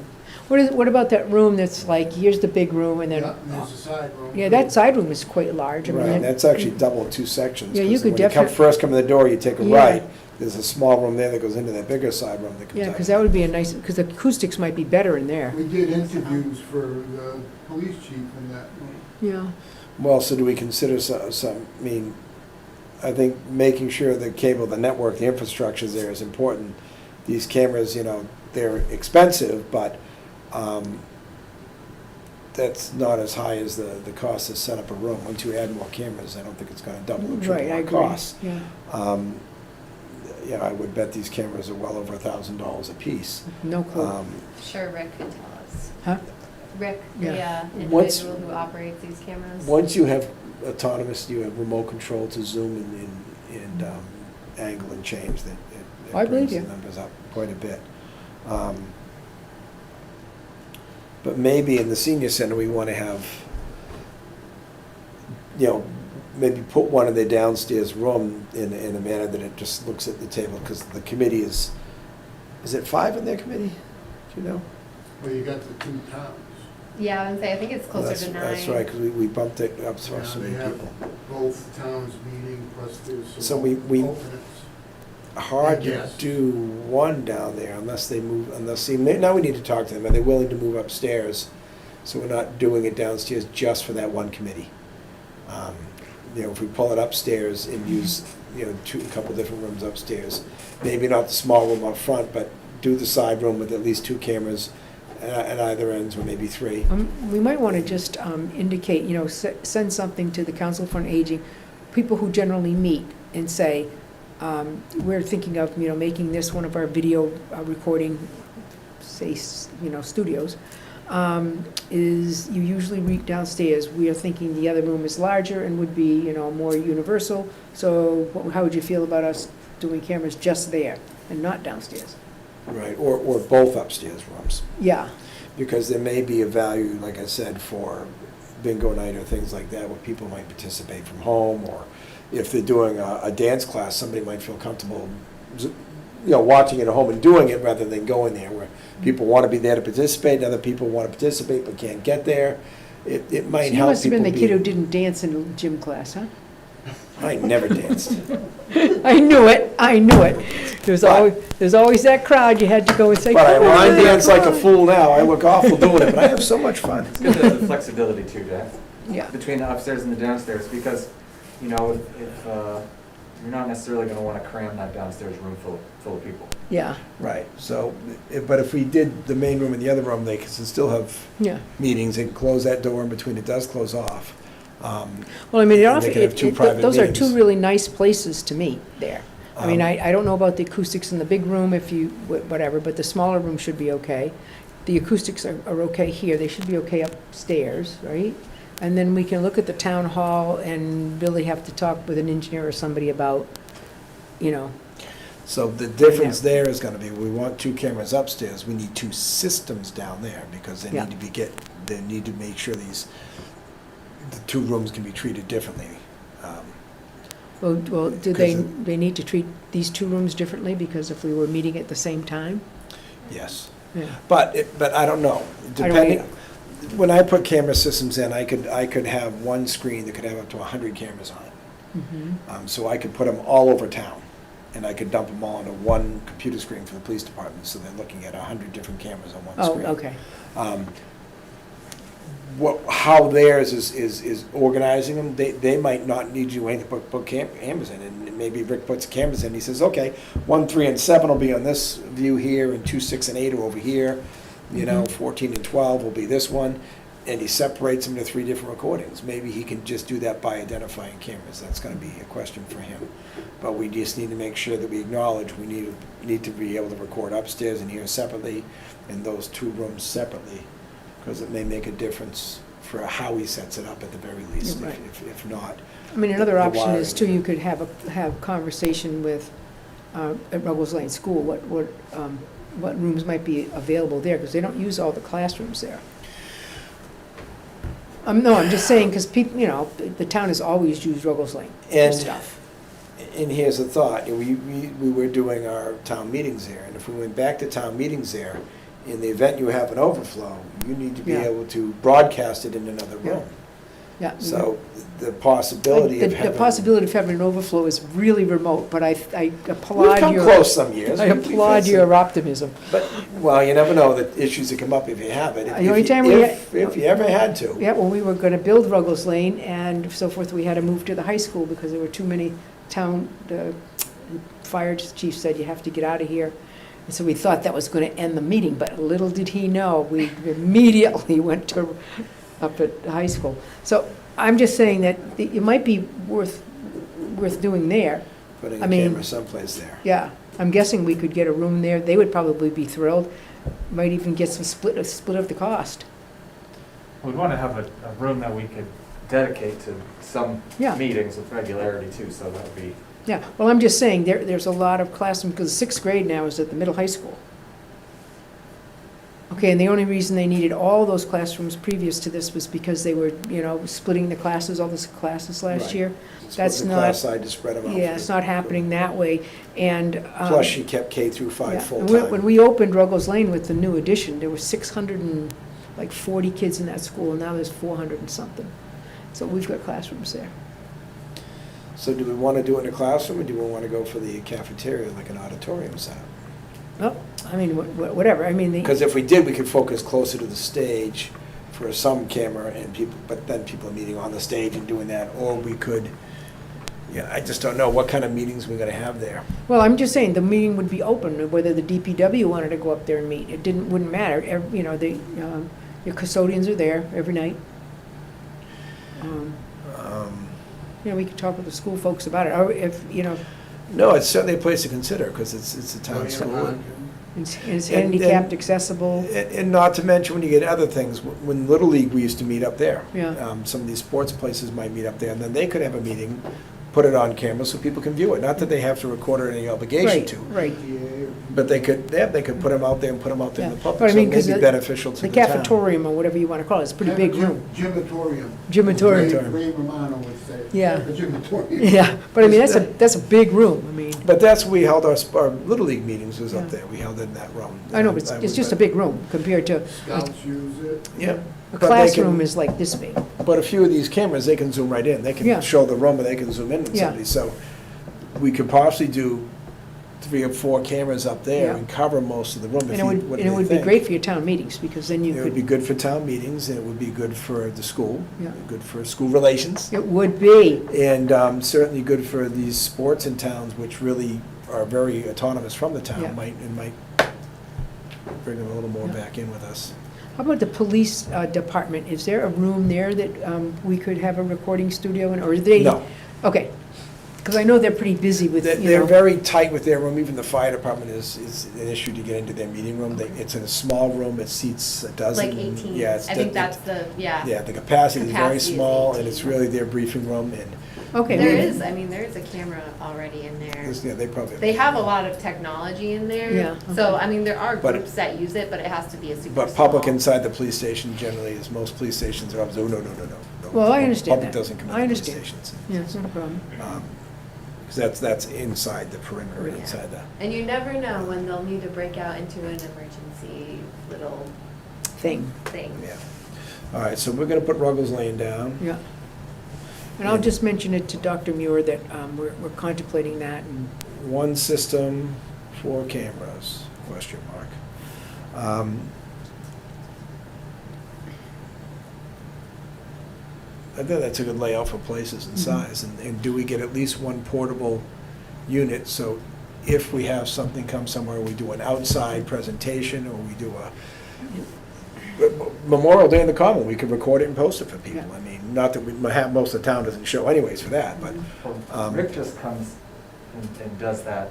What about that room that's like, here's the big room, and then, Yeah, and there's a side room. yeah, that side room is quite large. I mean, Right, and that- that's actually double in 2 sections. Yeah, you 'cause could when you definitely- first come in the door, you take a Yeah. right, there's a small room there that goes into that bigger side room that comes out. Yeah, because that would be a nice, because the acoustics might be better in there. We did interviews for the police chief in that room. Yeah. Well, so do we consider I think making sure the cable, the network, the infrastructure there is important. These cameras, they're expensive, but that's not as high as the cost to set up a room. Once you add more cameras, I don't think it's gonna double or Right, triple I our agree. costs. Yeah, I would bet these cameras are well over $1,000 a piece. no clue. Sure, Rick could tell us. Huh? Rick, the Yeah. What's- individual who operates these cameras. Once you have autonomous, you have remote control to zoom and angle and change, that it I believe brings the you. numbers up quite a bit. But maybe in the senior center, we want to have, maybe put one in the downstairs room in a manner that it just looks at the table, because the committee is it 5 in their committee? Do you know? Well, you got the 2 towns. Yeah, I would say, I think it's closer to 9. That's right, because we bumped it up for Yeah, so they many have people. both towns meeting, plus there's So some we- alternates. Hard to Yes. do one down there unless they move, now we need to talk to them, are they willing to move upstairs? So we're not doing it downstairs just for that one committee. If we pull it upstairs and use, a couple different rooms upstairs, maybe not the small room up front, but do the side room with at least 2 cameras at either ends, or maybe 3. We might want to just indicate, send something to the Council for Aging, people who generally meet, and say, we're thinking of, making this one of our video recording, say, studios. Is you usually read downstairs. We are thinking the other room is larger and would be, more universal. So how would you feel about us doing cameras just there and not downstairs? Right, or both upstairs rooms. Yeah, Because there may be a value, like I said, for bingo night or things like that, where people might participate from home, or if they're doing a dance class, somebody might feel comfortable, watching it at home and doing it rather than going there, where people want to be there to participate, and other people want to participate but can't get there. It might so you help must have people been the kid who be. didn't dance in gym class, huh? I never danced. I knew it. There's always that crowd, you had to go and say. But "Come when I on." dance like a fool now, I look awful doing it, but I have so much fun. It's good to have the flexibility too, Jack, Yeah, between the upstairs and the downstairs, because, if you're not necessarily gonna wanna cram that downstairs room full of people. yeah, Right, so, but if we did the main room and the other room, they can still have yeah. meetings, and close that door in between, it does close off. Well, I mean, And they can have 2 private those are meetings. 2 really nice places to meet there. I mean, Um, I don't know about the acoustics in the big room, whatever, but the smaller room should be okay. The acoustics are okay here, they should be okay upstairs, right? And then we can look at the town hall and really have to talk with an engineer or somebody about, So the difference there is gonna be, we want 2 cameras upstairs, we need 2 systems down there, because they Yeah. need to they need to make sure the 2 rooms can be treated differently. well, do they Because need to treat these 2 rooms differently, because if we were meeting at the same time? Yes, Yeah. but I don't know, depending, when I put camera systems in, I could have one screen that could have up to 100 cameras on it. Mhm. So I could put them all over town, and I could dump them all onto one computer screen for the police department, so they're looking at 100 different cameras on one Oh, screen. okay. how theirs is organizing them, they might not need you anything but put cameras in, and maybe Rick puts cameras in, he says, okay, 1, 3, and 7 will be on this view here, and 2, 6, and 8 are over here, 14 and 12 will be this one, and he separates them to 3 different recordings. Maybe he can just do that by identifying cameras. That's gonna be a question for him. But we just need to make sure that we acknowledge we need to be able to record upstairs and here separately, and those 2 rooms separately, because it may make a difference for how he sets it up at the very least, Right. if not. I mean, another the option is wiring. too, you could have conversation with, at Ruggles Lane School, what rooms might be available there, because they don't use all the classrooms there. No, I'm just saying, because people, the town has always used Ruggles Lane for And- stuff. And here's the thought, we were doing our town meetings there, and if we went back to town meetings there, in the event you have an overflow, you need to be Yeah. able to broadcast it in another Yeah. room. Yeah. So the possibility of having. The possibility of having an overflow is really remote, but I We've applaud come your, close some years. I applaud your optimism. But, well, you never know the issues that come up if you have it. The only time we If you ever had to. Yeah, when we were gonna build Ruggles Lane and so forth, we had to move to the high school because there were too many the fire chief said, you have to get out of here. And so we thought that was gonna end the meeting, but little did he know, we immediately went to, up at the high school. So I'm just saying that it might be worth doing there. Putting I a mean- camera someplace there. Yeah, I'm guessing we could get a room there, they would probably be thrilled. Might even get some split of the cost. We'd want to have a room that we could dedicate to some Yeah. meetings with regularity too, so that would be, Yeah, well, I'm just saying, there's a lot of classrooms, because 6th grade now is at the middle high school. Okay, and the only reason they needed all those classrooms previous to this was because they were, splitting the classes, all the classes last Right. year. Split That's the not- class side to spread them out. Yeah, it's not happening that way, and. Plus, she kept K through 5 yeah, full and time. when we opened Ruggles Lane with the new addition, there were 640 kids in that school, and now there's 400 and something. So we've got classrooms there. So do we want to do it in a classroom, or do we want to go for the cafeteria, like an auditorium setup? Well, I mean, whatever, I mean, Because if we did, we could focus closer to the stage for some camera and people, but then people are meeting on the stage and doing that, or we could, I just don't know what kind of meetings we're gonna have there. Well, I'm just saying, the meeting would be open, whether the DPW wanted to go up there and meet, wouldn't matter. Your custodians are there every night. We could talk with the school folks about it, or if, No, it's certainly a place to consider, because it's a town school. it's And- handicapped accessible. And not to mention, when you get other things, when Little League, we used to meet up there. Yeah. Some of these sports places might meet up there, and then they could have a meeting, put it on camera so people can view it. Not that they have to record it, any obligation Right, to. right. But they could put them out there and put them out there in the Yeah. public, But I so mean, it may 'cause be the- beneficial to The the town. cafetorium, or whatever you want to call it, it's a pretty big room. Gymatorium. Gymatorium. Ray Romano would say. Yeah. A gymatorium. Yeah, but I mean, that's a big room, I mean, But that's where we held our Little League meetings, was Yeah. up there. We held it in that room. I know, but it's just a big room compared to, Scouts use it. Yeah. a But they classroom can- is like this big. But a few of these cameras, they can zoom right in. They Yeah. can show the room, and they can zoom in on Yeah. somebody. So we could possibly do 3 or 4 cameras up there Yeah. and cover most of the room. And it would be great for your town meetings, because then you It would be could, good for town meetings, and it would be good for the school, Yeah. good for school relations, it would be, and certainly good for these sports in towns, which really are very autonomous from the Yeah. town, might bring them a little more Yeah. back in with us. how about the police department? Is there a room there that we could have a recording studio in, or are they? No. Okay, because I know they're pretty busy with, They're very tight with their room. Even the fire department is an issue to get into their meeting room. It's in a small room. It seats a dozen. Like 18. Yeah, I think that's the, yeah. Yeah, the capacity is very Capacity is small, and 18. it's really their briefing room, and Okay. There maybe- is, there is a camera already in there. they probably. They have a lot of technology in there. Yeah, So, okay. there are But- groups that use it, but it has to be a super But public small. inside the police station generally, as most police stations are, no. Well, I understand Public that. doesn't come I into police understand. stations. Yeah, it's not a problem. Because that's inside the perimeter, Yeah. inside the. And you never know when they'll need to break out into an emergency little Thing, thing. Yeah. All right, so we're gonna put Ruggles Lane down. yeah. And I'll just mention it to Dr. Muir that we're contemplating that, and, One system, 4 cameras, question mark. I think that's a good layout for places and size. And do we get at least one portable unit? So if we have something come somewhere, we do an outside presentation, or we do a Memorial Day in the Common, we could record it and post it for people. Yeah. I mean, not that we have, most of the town doesn't show anyways for that, but, Well, Rick just comes and does that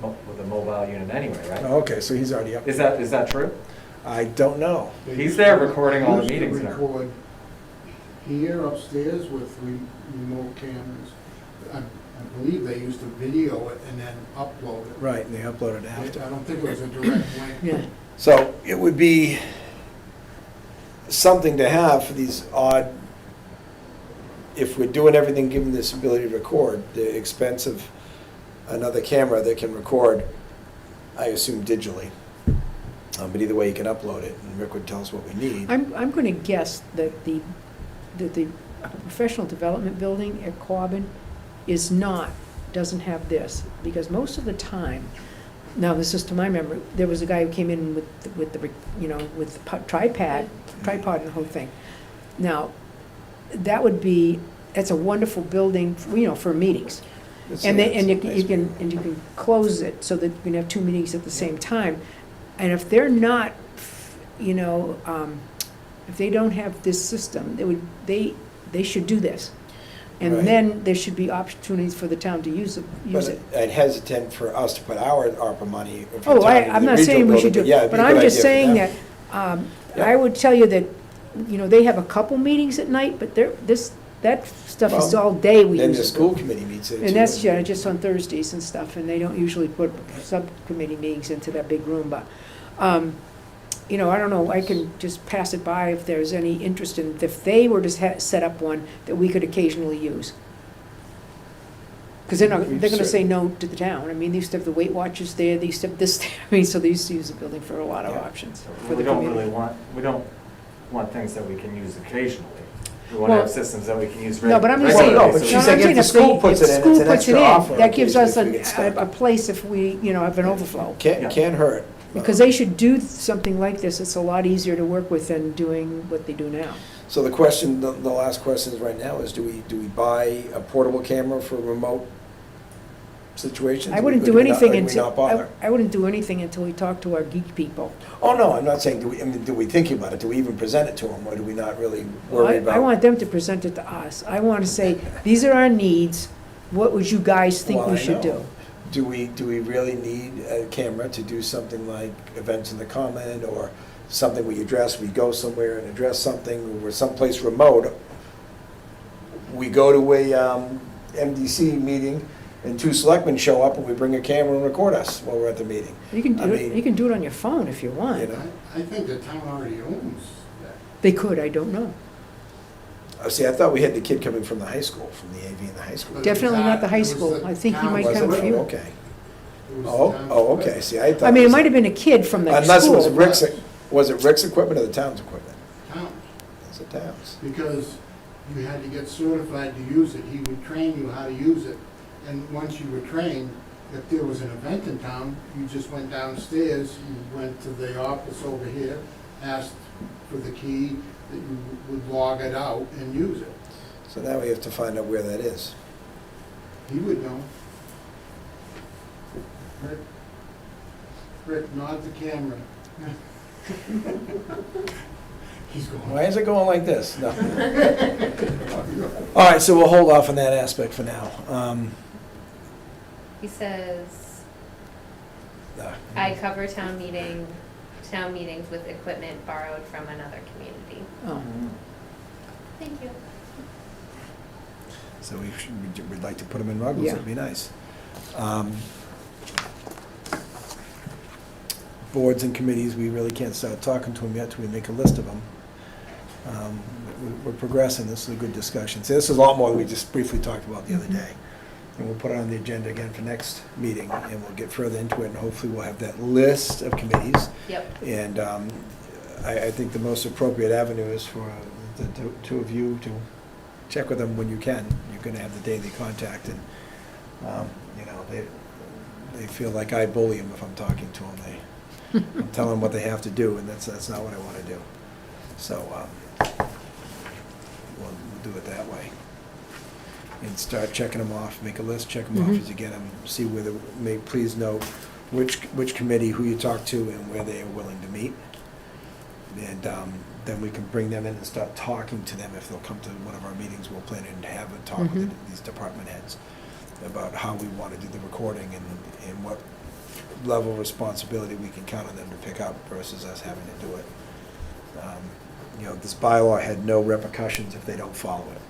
with a mobile unit anyway, right? oh, okay, so he's already up. Is that true? I don't know. They He's used there to- recording all the used to meetings now. record here upstairs with remote cameras. I believe they used to video it and then upload it. Right, and they upload it I after. don't think it was a direct link. Yeah. So it would be something to have for these odd, if we're doing everything, given this ability to record, the expense of another camera that can record, I assume digitally. But either way, you can upload it, and Rick would tell us what we need. I'm going to guess that the professional development building at Quabbin doesn't have this, because most of the time, now this is to my memory, there was a guy who came in with the tripod and the whole thing. Now, that's a wonderful building, for meetings. And you can close it so that you can have two meetings at the same time. And if they're not, if they don't have this system, they should do this. And Right. then there should be opportunities for the town to use it. But I'd hesitant for us to put our ARPA money. for Oh, the town into I'm the not regional saying we should do building, yeah, it, it'd be but a I'm good just idea for saying them. that, Yeah. I would tell you that, they have a couple meetings at night, but that stuff is Well, all day we Then use the it. school committee meets there too. And that's just on Thursdays and stuff, and they don't usually put subcommittee meetings into that big room, but, I don't know, I can just pass it by if there's any interest in, if they were to set up one that we could occasionally use. Because they're gonna say no to the town. I mean, they used to have the Weight Watchers there, they used to have this there, so they used to use the building for a lot of Yeah. options for We the don't community. we don't want things that we can use occasionally. We want to Well, have systems that we can use No, but I'm just Well, saying, no, no, but I'm she's saying saying if the school puts it in, if it's school an puts it extra offer in, that gives us occasionally if we get stuck. a place if we, have an overflow. Can't hurt. Because they should do something like this, it's a lot easier to work with than doing what they do now. So the question, the last question is right now is, do we buy a portable camera for remote situations? I wouldn't Or do we not- anything or do we until, not bother? I wouldn't do anything until we talk to our geek people. Oh, no, I'm not saying, do we think about it? Do we even present it to them, or do we not really worry about? I want them to present it to us. I want to say, these are our needs, what would you guys think Well, we I should know. do? Do we really need a camera to do something like events in the common, or something we address, we go somewhere and address something, or we're someplace remote? We go to a MDC meeting, and two selectmen show up, and we bring a camera and record us while we're at the meeting. You can I do it, mean- you can do it on your phone if you want. You know? I think the town already owns that. They could, I don't know. See, I thought we had the kid coming from the high school, from the AV in the high school. But Definitely not the high it was school. the I think he town- might Was come it? for you. Okay. It was the Oh, town's okay, equipment. see, I thought. I mean, it was- might have been a kid from the school. Unless it was Rick's, but- was it Rick's equipment or the town's equipment? Town, It's the town's. because you had to get certified to use it. He would train you how to use it. And once you were trained, if there was an event in town, you just went downstairs, you went to the office over here, asked for the key, that you would log it out and use it. So now we have to find out where that is. He would know. Rick, nod the camera. He's going. Why is it going like this? No. All right, so we'll hold off on that aspect for now. He says, I cover town meetings with equipment borrowed from another community. Oh, Thank you. So we'd like to put them in Ruggles, Yeah. that'd be nice. Boards and committees, we really can't start talking to them yet till we make a list of them. We're progressing, this is a good discussion. See, this is a lot more than we just briefly talked about the other day. And we'll put it on the agenda again for next meeting, and we'll get further into it, and hopefully we'll have that list of committees. Yep. And I think the most appropriate avenue is for the two of you to check with them when you can. You're gonna have the daily contact, and, they feel like I bully them if I'm talking to them. I'm telling them what they have to do, and that's not what I wanna do. So, we'll do it that way. And start checking them off, make a list, check them off Mhm. as you get them, see whether, please note which committee, who you talk to, and where they are willing to meet. And then we can bring them in and start talking to them. If they'll come to one of our meetings, we'll plan to have a talk with Mhm. these department heads about how we want to do the recording and what level of responsibility we can count on them to pick up versus us having to do it. You know, this bylaw had no repercussions if they don't follow it.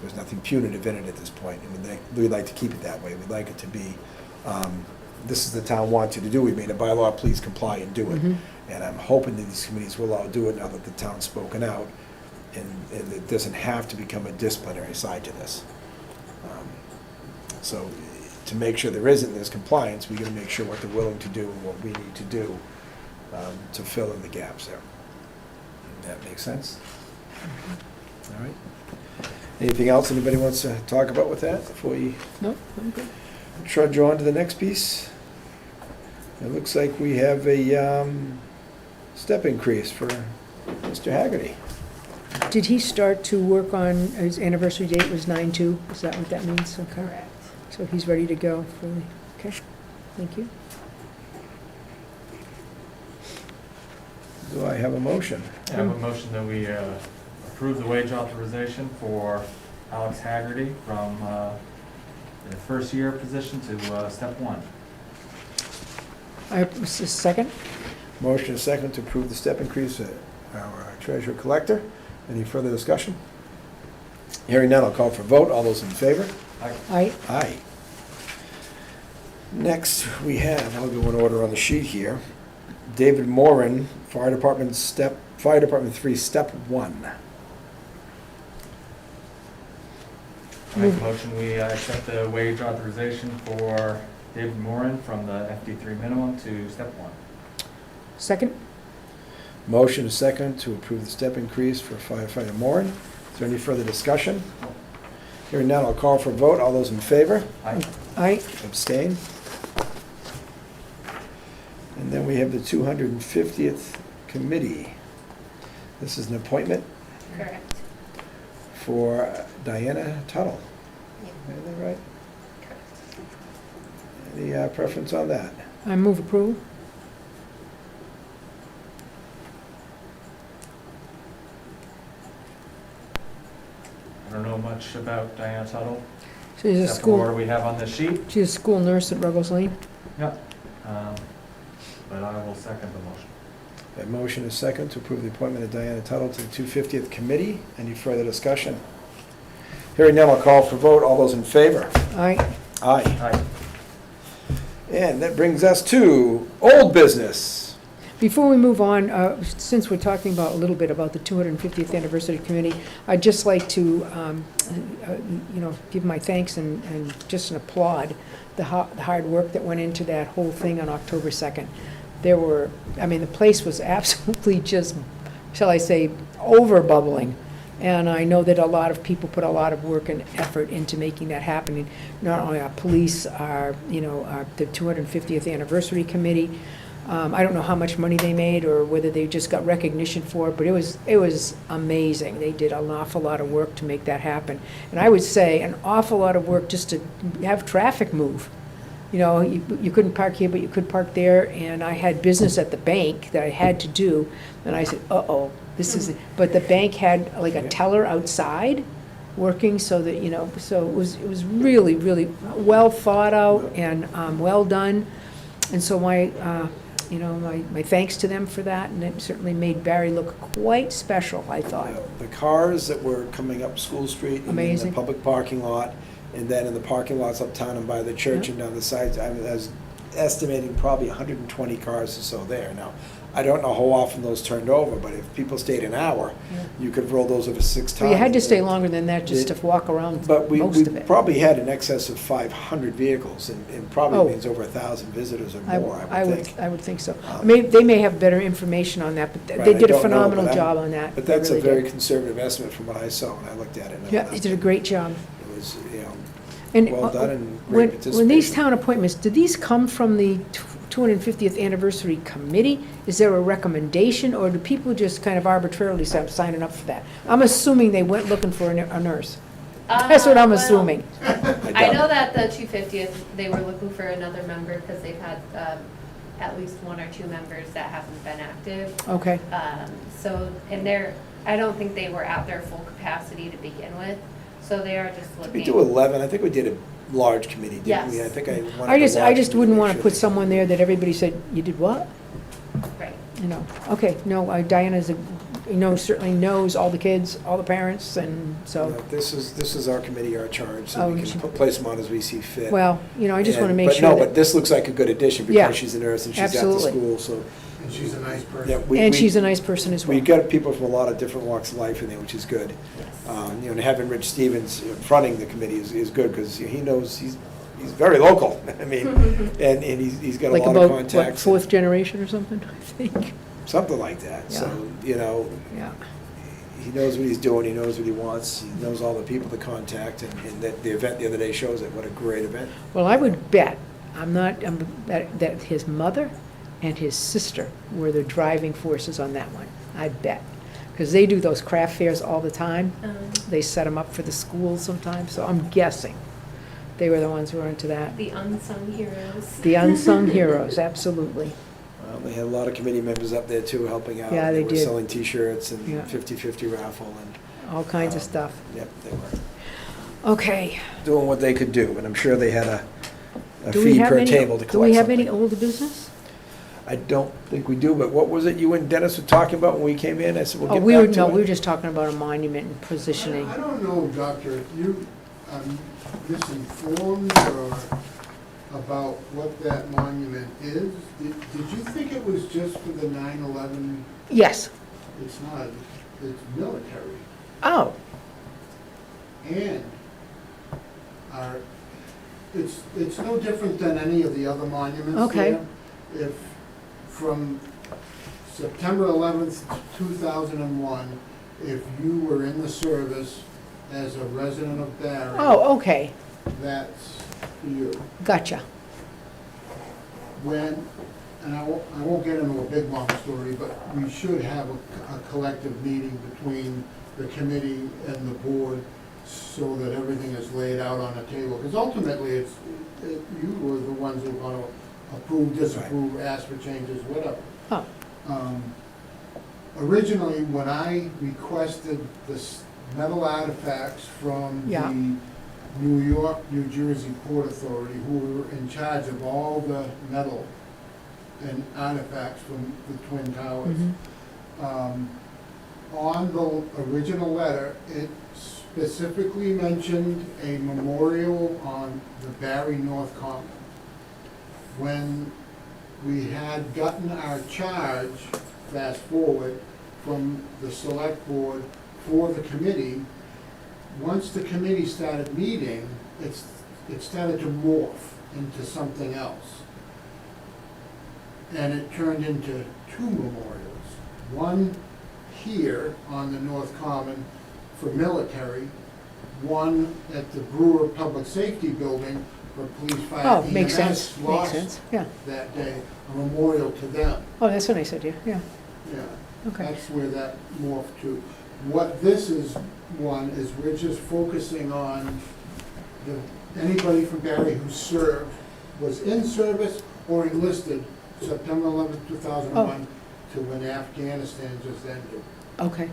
There's nothing punitive in it at this point, and we'd like to keep it that way. We'd like it to be, this is the town wants you to do, we made a bylaw, please comply and do it. Mhm. And I'm hoping that these committees will all do it now that the town's spoken out, and it doesn't have to become a disciplinary side to this. So to make sure there isn't this compliance, we gotta make sure what they're willing to do and what we need to do to fill in the gaps there. That makes sense? All right. Anything else anybody wants to talk about with that before we No, I'm good. trudge on to the next piece? It looks like we have a step increase for Mr. Haggerty. Did he start to work on, his anniversary date was 9/2? Is that what that means? Okay. Correct. So he's ready to go for the, okay, thank you. Do I have a motion? I have a motion that we approve the wage authorization for Alex Haggerty from the first year position to step 1. Second? Motion is second to approve the step increase at our treasurer collector. Any further discussion? Hearing none, I'll call for a vote. All those in favor? Aye. Aye. Next, we have, I'll go in order on the sheet here, David Moran, Fire Department 3, Step 1. I make a motion, we accept the wage authorization for David Moran from the FD3 minimum to step 1. Second? Motion is second to approve the step increase for firefighter Moran. Is there any further discussion? Hearing none, I'll call for a vote. All those in favor? Aye. Aye. Abstain? And then we have the 250th committee. This is an appointment Correct. for Diana Tuttle. Yeah. Is that right? Correct. Any preference on that? I move approval. I don't know much about Diana Tuttle, She's a except for what school, we have on this sheet. she's a school nurse at Ruggles Lane. Yep. But I will second the motion. That motion is second to approve the appointment of Diana Tuttle to the 250th committee. Any further discussion? Hearing none, I'll call for vote. All those in favor? Aye. Aye. Aye. And that brings us to old business. Before we move on, since we're talking about a little bit about the 250th anniversary committee, I'd just like to, give my thanks and just an applaud the hard work that went into that whole thing on October 2nd. The place was absolutely just, shall I say, over bubbling. And I know that a lot of people put a lot of work and effort into making that happen. Not only our police, the 250th anniversary committee. I don't know how much money they made or whether they just got recognition for it, but it was amazing. They did an awful lot of work to make that happen. And I would say an awful lot of work just to have traffic move. You couldn't park here, but you could park there, and I had business at the bank that I had to do, and I said, uh-oh, this is, but the bank had like a teller outside working so that, so it was really, really well thought out and well done. And so my thanks to them for that, and it certainly made Barre look quite special, I thought. The cars that were coming up School Street and in the Amazing. public parking lot, and then in the parking lots uptown and by the church Yeah. and down the sides, I was estimating probably 120 cars or so there. Now, I don't know how often those turned over, but if people stayed an hour, Yeah. you could roll those over 6 times. But you had to stay longer than that just to walk around But we most of it. probably had in excess of 500 vehicles, and probably Oh. means over 1,000 visitors or more, I would think. I would think so. Um, They may have better information on that, but Right, they I did a don't know, phenomenal but job on that. But They that's a really very did. conservative estimate from what I saw when I looked at it. Yeah, they did a great job. It was, And well done and when great participation. these town appointments, did these come from the 250th Anniversary Committee. Is there a recommendation, or do people just kind of arbitrarily start signing up for that? I'm assuming they went looking for a nurse. That's what I'm Well, assuming. I know that the 250th, they were looking for another member because they've had at least one or two members that haven't been active. Okay, So, and I don't think they were at their full capacity to begin with, so they are just Did we looking. do 11? I think we did a large committee, didn't we? Yes. I think I wanted I a just large wouldn't committee, want make to sure put someone there that everybody said, you did what? Right. You know, okay, no, Diana's, certainly knows all the kids, all the parents, and they- so, This is our committee, our charge, so Oh, we she- can place them on as we see fit. well, I just want to And- make But sure no, but that, this looks like a good addition Yeah, because she's a nurse and she's at the absolutely. school, so. And she's a nice person. Yeah, and she's a nice person as well. We got people from a lot of different walks of life in there, which is good. And having Rich Stevens fronting the committee is good because he knows, he's very local. I mean, and he's got a Like lot of about, what, contacts. fourth generation or something, I think, Something like that. So, yeah. he knows what he's doing, he knows what he wants, he knows all the people to contact, and that the event the other day shows it. What a great event. Well, I would bet, that his mother and his sister were the driving forces on that one. I bet. Because they do those craft fairs all the time. They set them up for the schools sometimes, so I'm guessing they were the ones who were into that. The unsung heroes. The unsung heroes, absolutely. Well, they had a lot of committee members up there too, helping out. Yeah, they were did. selling T-shirts and Yeah. 50/50 raffle and. All kinds of um, stuff. Yep, they were Okay. doing what they could do, and I'm sure they had a Do we fee have per any- table to collect Do we have any something. old business? I don't think we do, but what was it you and Dennis were talking about when we came in? I said, we'll Oh, get we were, back to no, it. we were just talking about a monument and positioning. I don't know, Doctor, if you misinformed or about what that monument is. Did you think it was just for the 9/11? Yes. It's not, it's military. Oh, And it's no different than any of the other monuments Okay. there. If from September 11th, 2001, if you were in the service as a resident of Barre, oh, okay. that's for you. Gotcha. When, and I won't get into a big long story, but we should have a collective meeting between the committee and the board so that everything is laid out on the table. Because ultimately, you were the ones who are going to approve, disapprove, ask for changes, whatever. Oh, Originally, when I requested the metal artifacts from Yeah. the New York, New Jersey Port Authority, who were in charge of all the metal and artifacts from the Twin Towers, mhm. on the original letter, it specifically mentioned a memorial on the Barre North Common. When we had gotten our charge, fast forward, from the select board for the committee, once the committee started meeting, it started to morph into something else. And it turned into two memorials. One here on the North Common for military, one at the Brewer Public Safety Building for police, fire, Oh, EMS. makes sense, makes lost sense, yeah. that day, a memorial to them. Oh, that's what I said, yeah, yeah, Yeah, okay. that's where that morphed to. What this is, one, is we're just focusing on anybody from Barre who served, was in service or enlisted September 11th, 2001 to when Afghanistan just ended. Okay,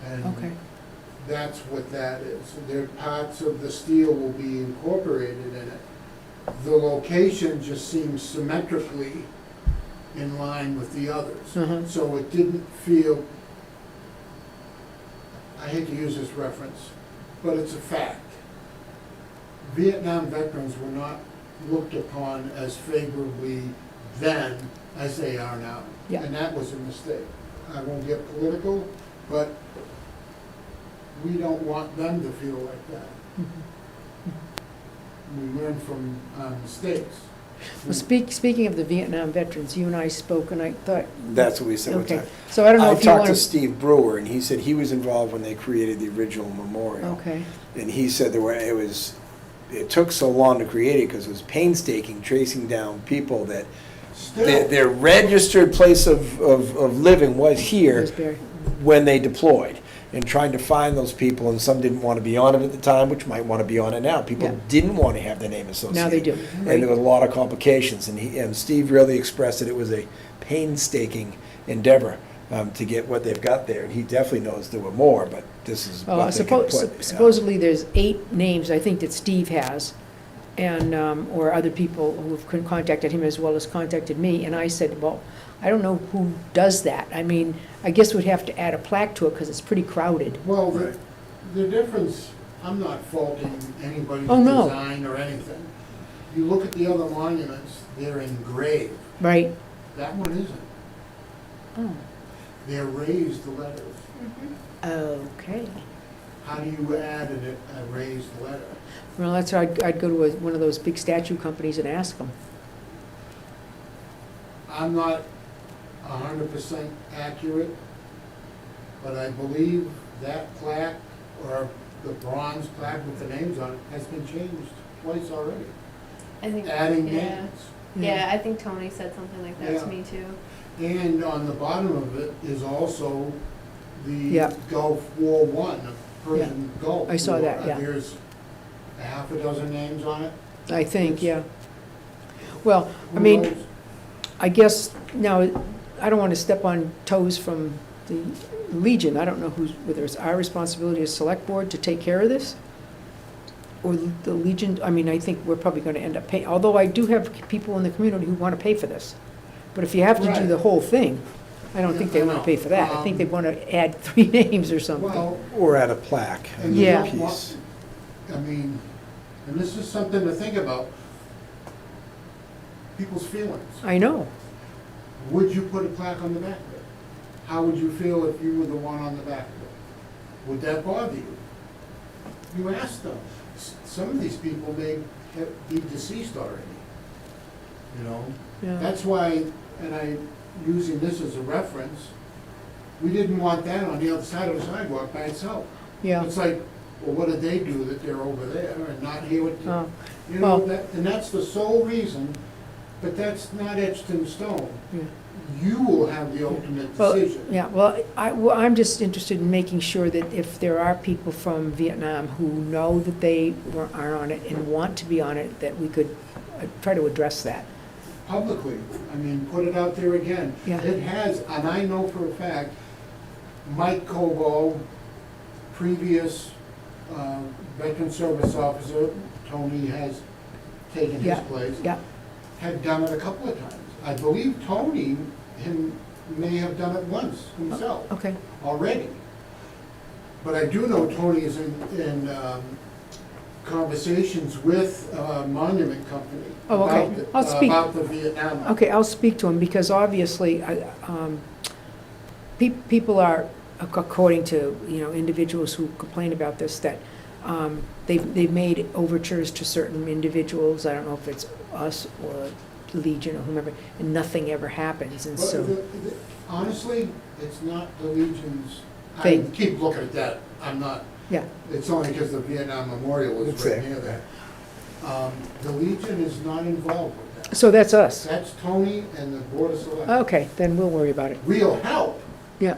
And okay, that's what that is. There, parts of the steel will be incorporated in it. The location just seems symmetrically in line with the others. uh-huh, So it didn't feel, I hate to use this reference, but it's a fact. Vietnam veterans were not looked upon as favorably then as they are now. Yeah. And that was a mistake. I won't get political, but we don't want them to feel like that. mhm. We learn from our mistakes. Well, speaking of the Vietnam veterans, you and I spoke, and I thought, That's what we said one okay, time. so I don't know I if you talked want to to. Steve Brewer, and he said he was involved when they created the original memorial. Okay, And he said it took so long to create it because it was painstaking tracing down people that Still, their registered place of living was here There's Barre. when they deployed, and trying to find those people, and some didn't want to be on it at the time, which might want to be on it now. People Yeah. didn't want to have their name associated. Now they do, And right? there was a lot of complications, and Steve really expressed that it was a painstaking endeavor to get what they've got there, and he definitely knows there were more, but this is Oh, what they can put. supposedly there's 8 names, I think, that Steve has, and, or other people who've contacted him as well as contacted me, and I said, well, I don't know who does that. I mean, I guess we'd have to add a plaque to it, because it's pretty crowded. well, Right. the difference, I'm not faulting anybody's Oh, no. design or anything. You look at the other monuments, they're engraved. Right? That one isn't. Oh, They're raised letters. okay. How do you add a raised letter? Well, that's why I'd go to one of those big statue companies and ask them. I'm not 100% accurate, but I believe that plaque, or the bronze plaque with the names on it, has been changed twice already. I think, Adding yeah. names. Yeah, I think Tony said something like that Yeah. to me too. And on the bottom of it is also the Yeah. Gulf War I, Persian Gulf. I saw War. that, yeah. There's a half a dozen names on it. I think, yeah. Well, I Who mean, knows? I guess, now, I don't want to step on toes from the Legion. I don't know whether it's our responsibility as select board to take care of this, or the Legion. I mean, I think we're probably going to end up paying, although I do have people in the community who want to pay for this. But if you have to do Right. the whole thing, I don't think they Yeah, I want to know. pay for that. I think they want to add 3 names or something. Well, Or add a plaque. and you Yeah. don't want, I mean, and this is something to think about, people's feelings. I know, Would you put a plaque on the back of it? How would you feel if you were the one on the back of it? Would that bother you? You ask them. Some of these people may be deceased already, you know? yeah, That's why, and using this as a reference, we didn't want that on the other side of the sidewalk by itself. yeah. It's like, well, what did they do that they're over there and not here with, Oh, you know, well- and that's the sole reason, but that's not etched in stone. yeah. You will have the ultimate Well, decision. yeah, well, I'm just interested in making sure that if there are people from Vietnam who know that they are on it and want to be on it, that we could try to address that. Publicly, I mean, put it out there again. Yeah. It has, and I know for a fact, Mike Koval, previous veteran service officer, Tony has taken his Yeah, place, Yeah, had done it a couple of times. I believe Tony may have done it once himself okay, already. But I do know Tony is in conversations with a monument company. Oh, okay. about the- I'll speak. About the Vietnam. okay, I'll speak to him, because obviously, people are, according to, individuals who complain about this, that they've made overtures to certain individuals, I don't know if it's us or Legion or whomever, and nothing ever happens, and But so, honestly, it's not the Legion's, I Thing. keep looking at that, I'm not, yeah, it's only because the Vietnam Memorial is It's right there. near there. The Legion is not involved with that. so that's us. That's Tony and the Board of Selectmen. Okay, then we'll worry about it, We'll help. yeah.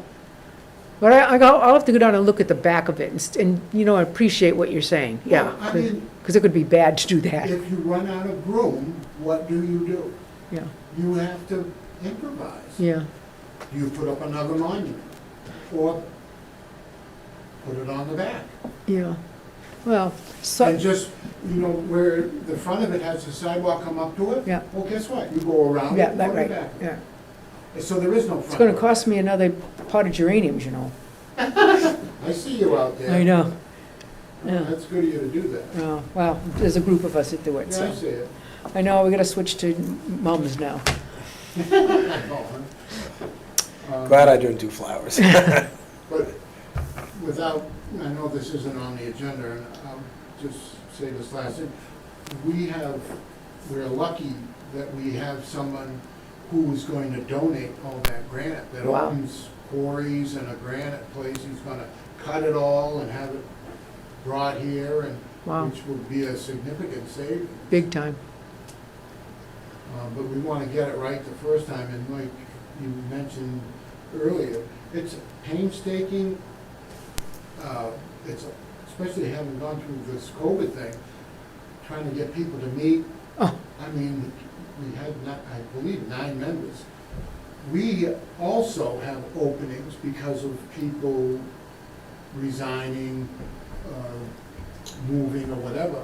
But I'll have to go down and look at the back of it, and appreciate what you're saying, yeah. Well, I mean, Because it could be bad to do that, if you run out of room, what do? yeah, You have to improvise. yeah, You put up another monument, or put it on the back. yeah. Well, so, And just, where the front of it has the sidewalk come up to it. Yeah. Well, guess what? You go around it yeah, and that go to right, the back. yeah. So there is no front. It's gonna door. cost me another pot of geraniums, I see you out there. I know. Well, Yeah. That's good of you to do that. Oh, well, there's a group of us that do it, Yeah, I so. see it. I know, we gotta switch to mums now. Glad I didn't do flowers. But without, I know this isn't on the agenda, and I'll just say this last thing. We're lucky that we have someone who is going to donate all that granite, that Wow. owns quarries and a granite place. He's gonna cut it all and have it brought here, and Wow, which would be a significant savings. big time. But we wanna get it right the first time, and like you mentioned earlier, it's painstaking, it's, especially having gone through this COVID thing, trying to get people to meet. Oh. I mean, we had, I believe, 9 members. We also have openings because of people resigning, moving or whatever.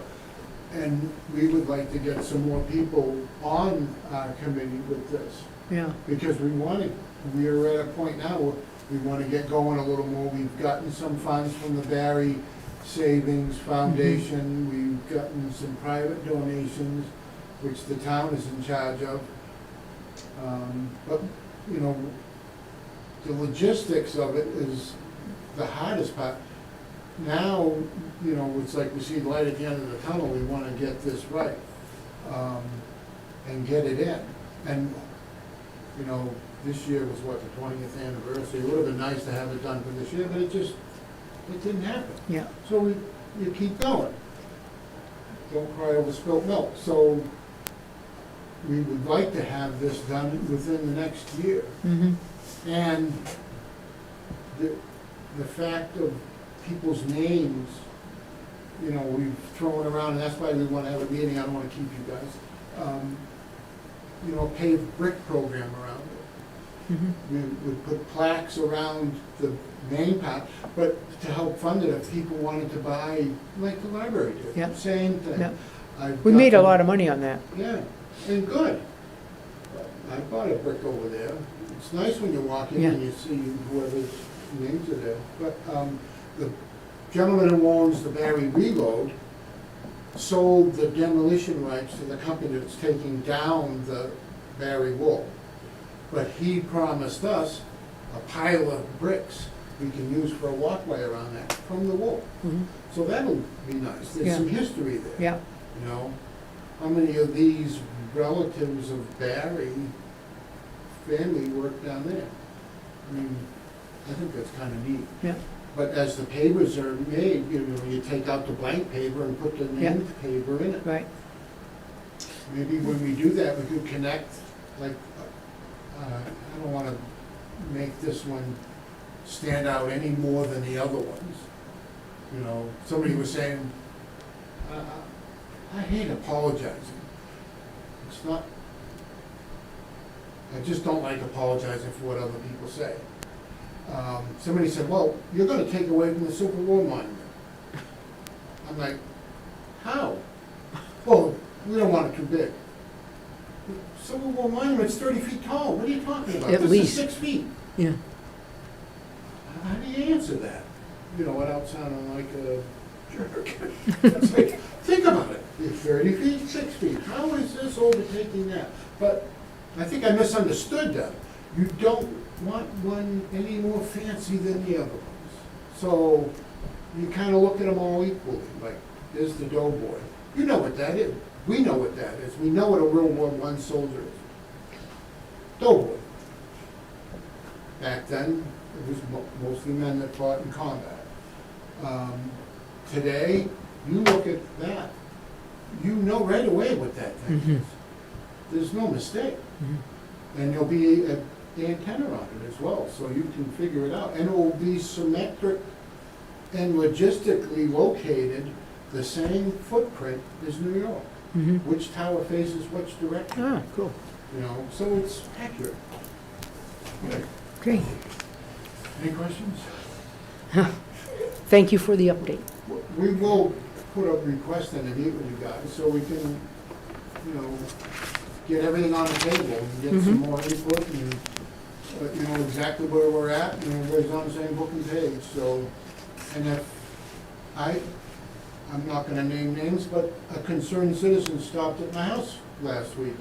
And we would like to get some more people on our committee with this. Yeah, Because we are at a point now where we want to get going a little more. We've gotten some funds from the Barre Savings Foundation. We've gotten some private donations, which the town is in charge of. But, you know, the logistics of it is the hardest part. Now, you know, it's like we see the light at the end of the tunnel. We want to get this right, and get it in. And, you know, this year was what, the 20th anniversary. It would have been nice to have it done for this year, but it didn't happen. yeah. So you keep going. Don't cry over spilt milk. So we would like to have this done within the next year. Mm-hmm. And the fact of people's names, you know, we've thrown around, and that's why we want to have a meeting. I don't want to keep you guys. You know, paved brick program around it. Mm-hmm. We would put plaques around the main part, but to help fund it, if people wanted to buy, like the library did, Yep. same thing. Yep. I've We made a gotten- lot of money on that. Yeah, and good. I bought a brick over there. It's nice when you walk in Yeah. and you see whoever's names are there. But the gentleman who owns the Barre Reload sold the demolition rights to the company that's taking down the Barre Wall. But he promised us a pile of bricks we can use for a walkway around that from the wall. Mhm. So that'll be nice. There's Yeah. some history there. Yeah, You know, how many of these relatives of Barry family work down there? I mean, I think that's kind of neat. yeah, But as the pavers are made, you know, you take out the blank paver and put the named paver in it. right. Maybe when we do that, we could connect, like, I don't wanna make this one stand out any more than the other ones. You know, somebody was saying, I hate apologizing. It's not, I just don't like apologizing for what other people say. Somebody said, well, you're gonna take away from the Civil War monument. I'm like, how? Well, we don't want it too big. Civil War monument's 30 feet tall. What are you talking about? At This least. is 6 feet. Yeah. How do you answer that? You know, without sounding like a jerk. It's like, think about it. You're 30 feet, 6 feet. How is this overtaking that? But I think I misunderstood that. You don't want one any more fancy than the other ones. So you kind of look at them all equally, like, there's the doughboy. You know what that is. We know what that is. We know what a World War I soldier is. Doughboy. Back then, it was mostly men that fought in combat. Today, you look at that, you know right away what that thing Mhm. is. There's no mistake. Mhm. And there'll be an antenna on it as well, so you can figure it out. And it will be symmetric and logistically located the same footprint as New York. Mhm. Which tower faces which direction, Ah, cool. you know, so it's accurate. Great. Any questions? Thank you for the update. We will put a request in to meet with you guys, so we can, you know, get everything on the table and get some more input and, you know, exactly where we're at, and everybody's on the same booking page, so. And if, I'm not gonna name names, but a concerned citizen stopped at my house last week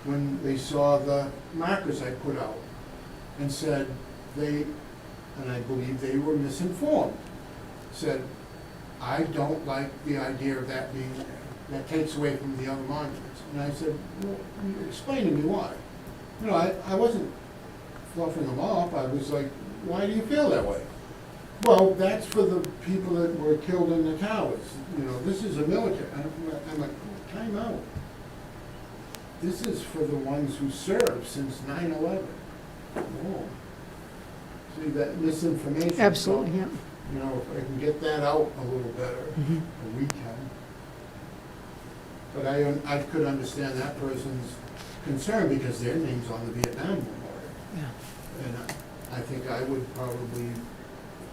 when they saw the markers I put out and said and I believe they were misinformed, said, I don't like the idea of that being there. That takes away from the other monuments. And I said, well, explain to me why. You know, I wasn't fluffing them off. I was like, why do you feel that way? Well, that's for the people that were killed in the towers. You know, this is a military. I'm like, time out. this is for the ones who served since 9/11. Oh. See, that misinformation. so, Absolutely, yeah. You know, if I can get that out a little better, Mhm. or we can. But I could understand that person's concern because their name's on the Vietnam Memorial. Yeah. And I think I would probably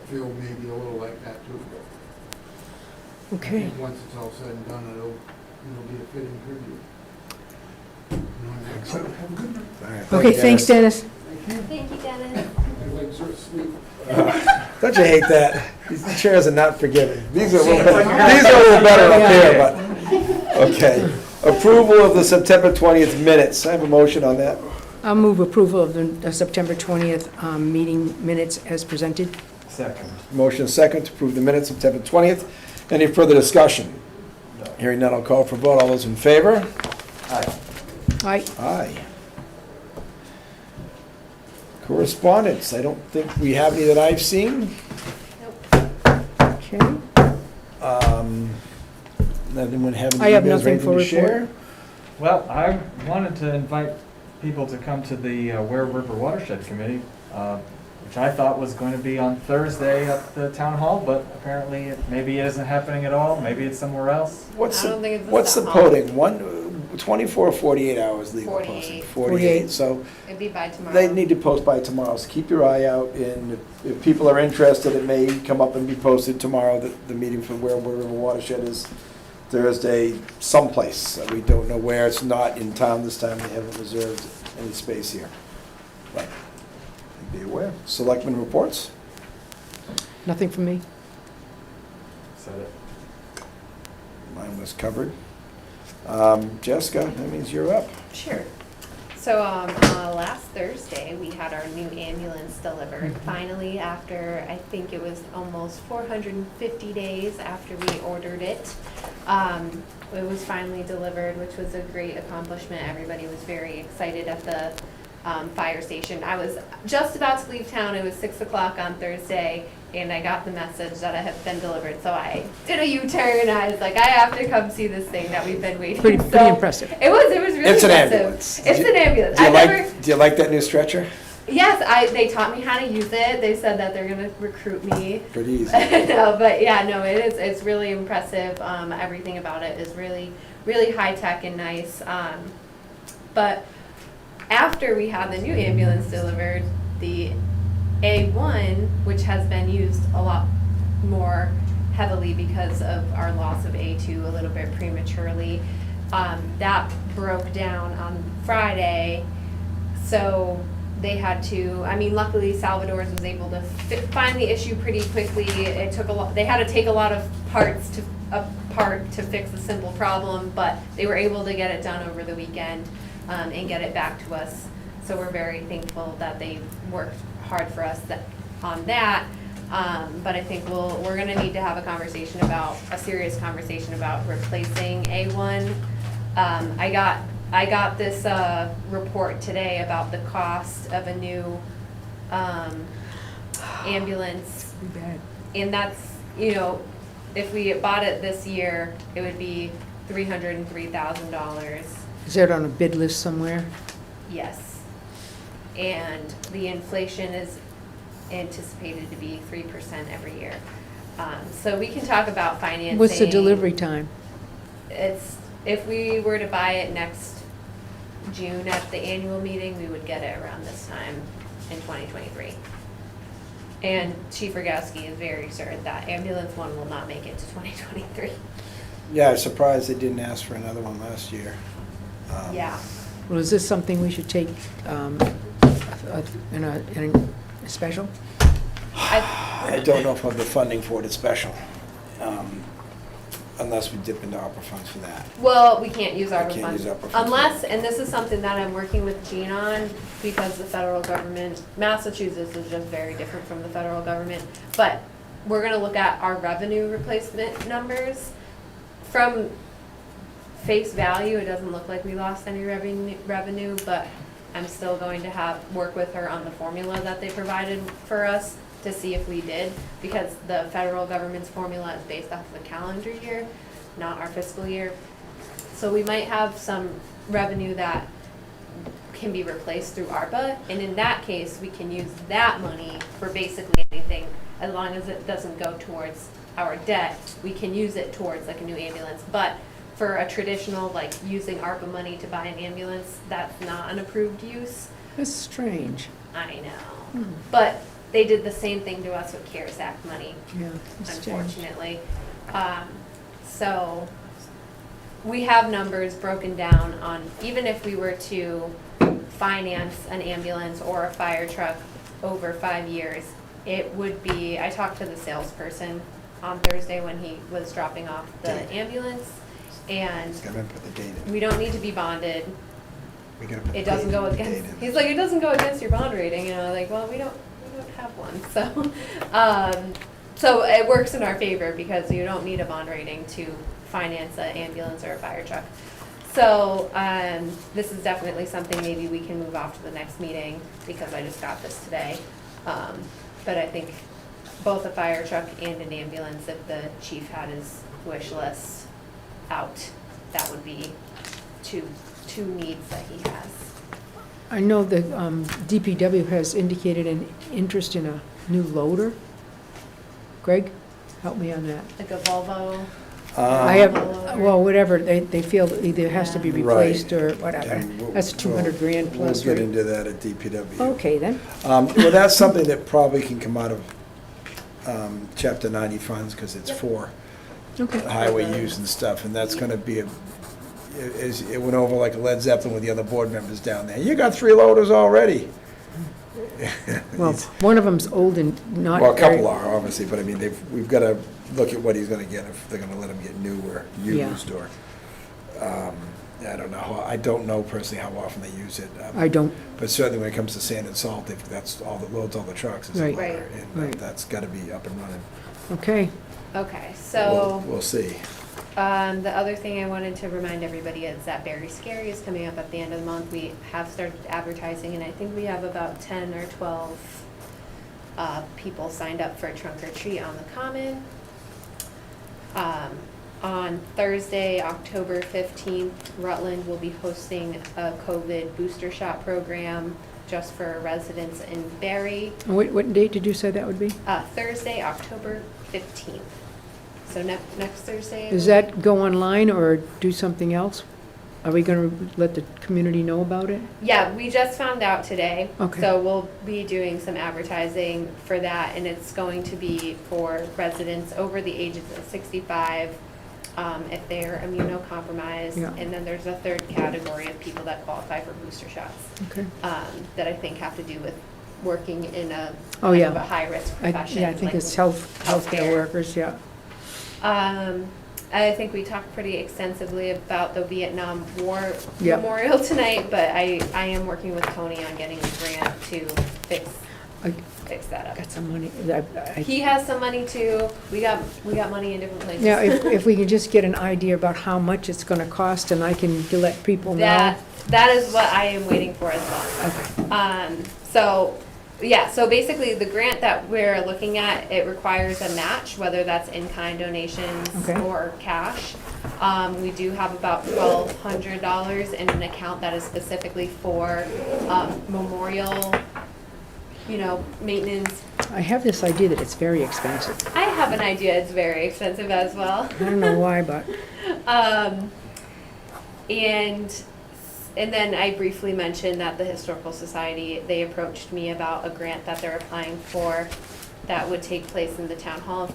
feel maybe a little like that too. But I Okay. think once it's all said and done, it'll be a fitting tribute. Excellent. Have a good night. All right, Okay, you, thanks, Dennis. Thank you. Thank you, Dennis. My legs are asleep. Don't you hate that? These chairs are not forgiving. These are a little better up here, but, okay. Approval of the September 20th minutes. I have a motion on that. I'll move approval of the September 20th meeting minutes as presented. Second. Motion second to approve the minutes, September 20th. Any further discussion? Hearing none, I'll call for vote. All those in favor? Aye. Aye. Aye. Correspondence, I don't think we have any that I've seen. Okay. Anyone have I any have emails or nothing anything for to share? report. Well, I wanted to invite people to come to the Ware River Watershed Committee, which I thought was going to be on Thursday at the town hall, but apparently maybe it isn't happening at all. Maybe it's somewhere else. What's I the, don't think it's the what's the town hall. voting? 24 or 48 hours legal 48. posting? 48. So It'd be by tomorrow. they need to post by tomorrow, so keep your eye out, and if people are interested, it may come up and be posted tomorrow, that the meeting for Ware River Watershed is Thursday someplace. We don't know where. It's not in town this time. They haven't reserved any space here. But be aware. Selectmen reports? Nothing from me. Said it. Mine was covered. Jessica, that means you're up. Sure. So last Thursday, we had our new ambulance delivered, finally, after, I think it was almost 450 days after we ordered it. It was finally delivered, which was a great accomplishment. Everybody was very excited at the fire station. I was just about to leave town. It was 6 o'clock on Thursday, and I got the message that it had been delivered. So I did a U-turn. I was like, I have to come see this thing that we've been waiting. Pretty So impressive. It was really It's an impressive. ambulance. It's an ambulance. Do you like that new stretcher? Yes, they taught me how to use it. They said that they're gonna recruit me. Pretty easy. No, but yeah, no, it is. It's really impressive. Everything about it is really, really high tech and nice. But after we had the new ambulance delivered, the A1, which has been used a lot more heavily because of our loss of A2 a little bit prematurely, that broke down on Friday. So they had to, I mean, luckily Salvador's was able to find the issue pretty quickly. It took a lot, they had to take a lot of parts apart to fix a simple problem, but they were able to get it done over the weekend and get it back to us. So we're very thankful that they worked hard for us on that. But I think we're gonna need to have a serious conversation about replacing A1. I got this report today about the cost of a new ambulance, Pretty bad. and that's, if we bought it this year, it would be $303,000. Is that on a bid list somewhere? Yes. And the inflation is anticipated to be 3% every year. So we can talk about financing. What's the delivery time? If we were to buy it next June at the annual meeting, we would get it around this time in 2023. And Chief Rogowski is very certain that ambulance 1 will not make it to 2023. Yeah, I'm surprised they didn't ask for another one last year. Yeah. Well, is this something we should take in a special? I don't know if we'll have the funding for it, it's special, unless we dip into ARPA funds for that. Well, we can't use ARPA can't funds. use ARPA funds. Unless, and this is something that I'm working with Jean on, because the federal government, Massachusetts is just very different from the federal government. But we're gonna look at our revenue replacement numbers. From face value, it doesn't look like we lost any revenue, but I'm still going to work with her on the formula that they provided for us to see if we did, because the federal government's formula is based off of a calendar year, not our fiscal year. So we might have some revenue that can be replaced through ARPA, and in that case, we can use that money for basically anything, as long as it doesn't go towards our debt, we can use it towards like a new ambulance. But for a traditional, like using ARPA money to buy an ambulance, that's not an approved use. That's strange. I know. But they did the same thing to us with CARES Act money, Yeah, it's strange. unfortunately. So we have numbers broken down on, even if we were to finance an ambulance or a fire truck over 5 years, it would be, I talked to the salesperson on Thursday when he was dropping off the ambulance, and Gotta put the date in. we don't need to be bonded. We gotta put the It doesn't date go in. against, he's like, it doesn't go against your bond rating, and I'm like, well, we don't have one, so. So it works in our favor because you don't need a bond rating to finance an ambulance or a fire truck. So, this is definitely something maybe we can move off to the next meeting, because I just got this today. But I think both a fire truck and an ambulance, if the chief had his wish list out, that would be two needs that he has. I know the DPW has indicated an interest in a new loader. Greg, help me on that. Like a Volvo. I have, well, whatever, they feel that either has to be Right. replaced or whatever. And we'll- That's 200 grand plus, We'll get right? into that at DPW. Okay, then. Well, that's something that probably can come out of Chapter 90 funds, because it's Yep. for Okay. highway use and stuff, and that's gonna be it went over like a Led Zeppelin with the other board members down there. You got 3 loaders already. Well, one of them's old and not Well, a very- couple are, obviously, but I mean, we've gotta look at what he's gonna get, if they're gonna let him get new or Yeah. used, or, I don't know personally how often they use it. I don't, But certainly when it comes to sand and salt, that's all that loads all the trucks is a Right. loader, Right. and Right. that's gotta be up and running. okay. Okay, so. We'll see. The other thing I wanted to remind everybody is that Barre Scary is coming up at the end of the month. We have started advertising, and I think we have about 10 or 12 people signed up for a trunk or treat on the Common. On Thursday, October 15th, Rutland will be hosting a COVID booster shot program just for residents in Barre. What date did you say that would be? Thursday, October 15th. So next Thursday. Does that go online or do something else? Are we gonna let the community know about it? Yeah, we just found out today. Okay. So we'll be doing some advertising for that, and it's going to be for residents over the ages of 65, if they're immunocompromised. Yeah. And then there's a third category of people that qualify for booster shots, Okay. that I think have to do with working in a Oh, yeah. kind of a high-risk profession. Yeah, I think like it's healthcare workers, yeah. I think we talked pretty extensively about the Vietnam War Yep. memorial tonight, but I am working with Tony on getting a grant to fix I that up. got some money. He has some money too. We got money in different places. Yeah, if we can just get an idea about how much it's gonna cost, and I can let people know. That is what I am waiting for as well. Okay. So basically the grant that we're looking at, it requires a match, whether that's in-kind donations Okay. or cash. We do have about $1,200 in an account that is specifically for memorial, maintenance. I have this idea that it's very expensive. I have an idea it's very expensive as well. I don't know why, but, And then I briefly mentioned that the Historical Society, they approached me about a grant that they're applying for that would take place in the town hall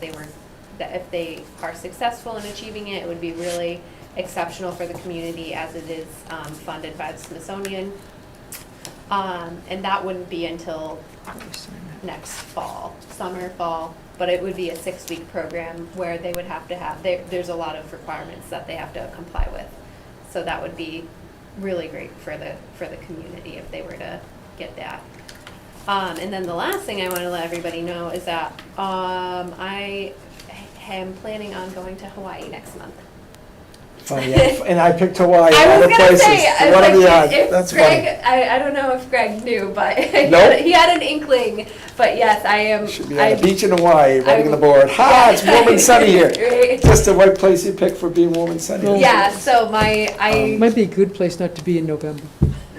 if they are successful in achieving it. It would be really exceptional for the community, as it is funded by the Smithsonian. And that wouldn't be until next fall, summer, fall, but it would be a 6-week program where they would have to there's a lot of requirements that they have to comply with. So that would be really great for the community if they were to get that. And then the last thing I want to let everybody know is that I am planning on going to Hawaii next month. Funny, and I picked Hawaii. I Other was gonna places. say, I was What are the like, odds? if That's Greg, funny. I don't know if Greg knew, but Nope. he had an inkling. But yes, I am. Should be on a beach in Hawaii, writing on the board. Ha! Yeah. It's warm and sunny here. Right. Just the right place you picked for being warm and sunny. Well, Yeah. So I Might be a good place not to be in November.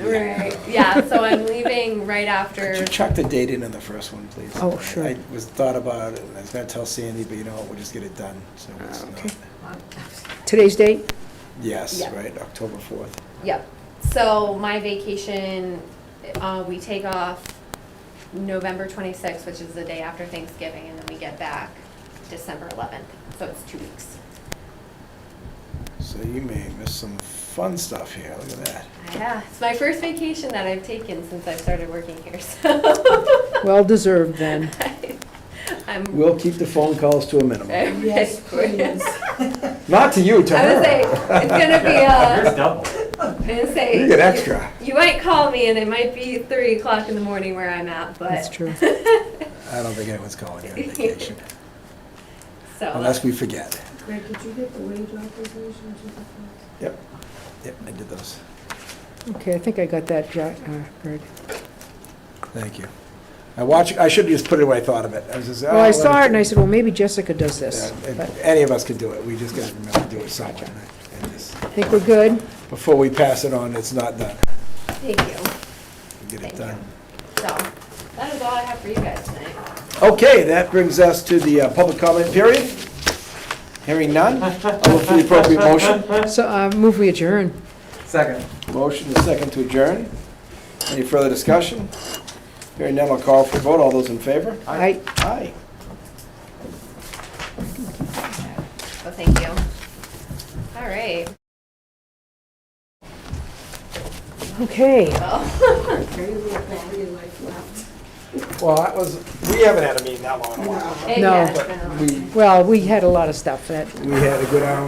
right. Yeah. So I'm leaving right Could after. you chuck the date in on the first one, please? Oh, sure. I was thought about it, and I was gonna tell Sandy, but you know what, we'll just get it done, so it's Okay. not. Today's date? Yes, Yeah. right, October 4th. Yep. So my vacation, we take off November 26th, which is the day after Thanksgiving, and then we get back December 11th. So it's 2 weeks. So you may miss some fun stuff here, look at that. Yeah, it's my first vacation that I've taken since I've started working here. So Well deserved then. I'm. We'll keep the phone calls to a minimum. Yes, please. Not to you, to I would say her. it's gonna be Here's double. I'm gonna say You get extra. You might call me and it might be 3 o'clock in the morning where I'm at, but That's true. I don't think anyone's calling you on vacation, so unless we forget. Greg, did you get the wage authorization to the Yep, I did those. Okay, I think I got that, Greg. Thank you. I should have just put it where I thought of it. I was just, Well, I let saw me- it and I said, well, maybe Jessica does this. Yeah, and But any of us could do it, we just gotta remember to do it somewhere. And just- I think we're good. Before we pass it on, it's not done. thank you. We get it Thank done. So that is all I have for you guys tonight. Okay, that brings us to the public comment period. Hearing none, I'll look for the appropriate motion. So, move we adjourn. Second. Motion is second to adjourn. Any further discussion? Hearing none, I'll call for a vote. All those in favor? Aye. Aye. So thank you. All right. Okay. Well. Very little quality of life left. Well, we haven't had a meeting that long in a while. No. Yeah, We Well, we had a lot of stuff that had a good hour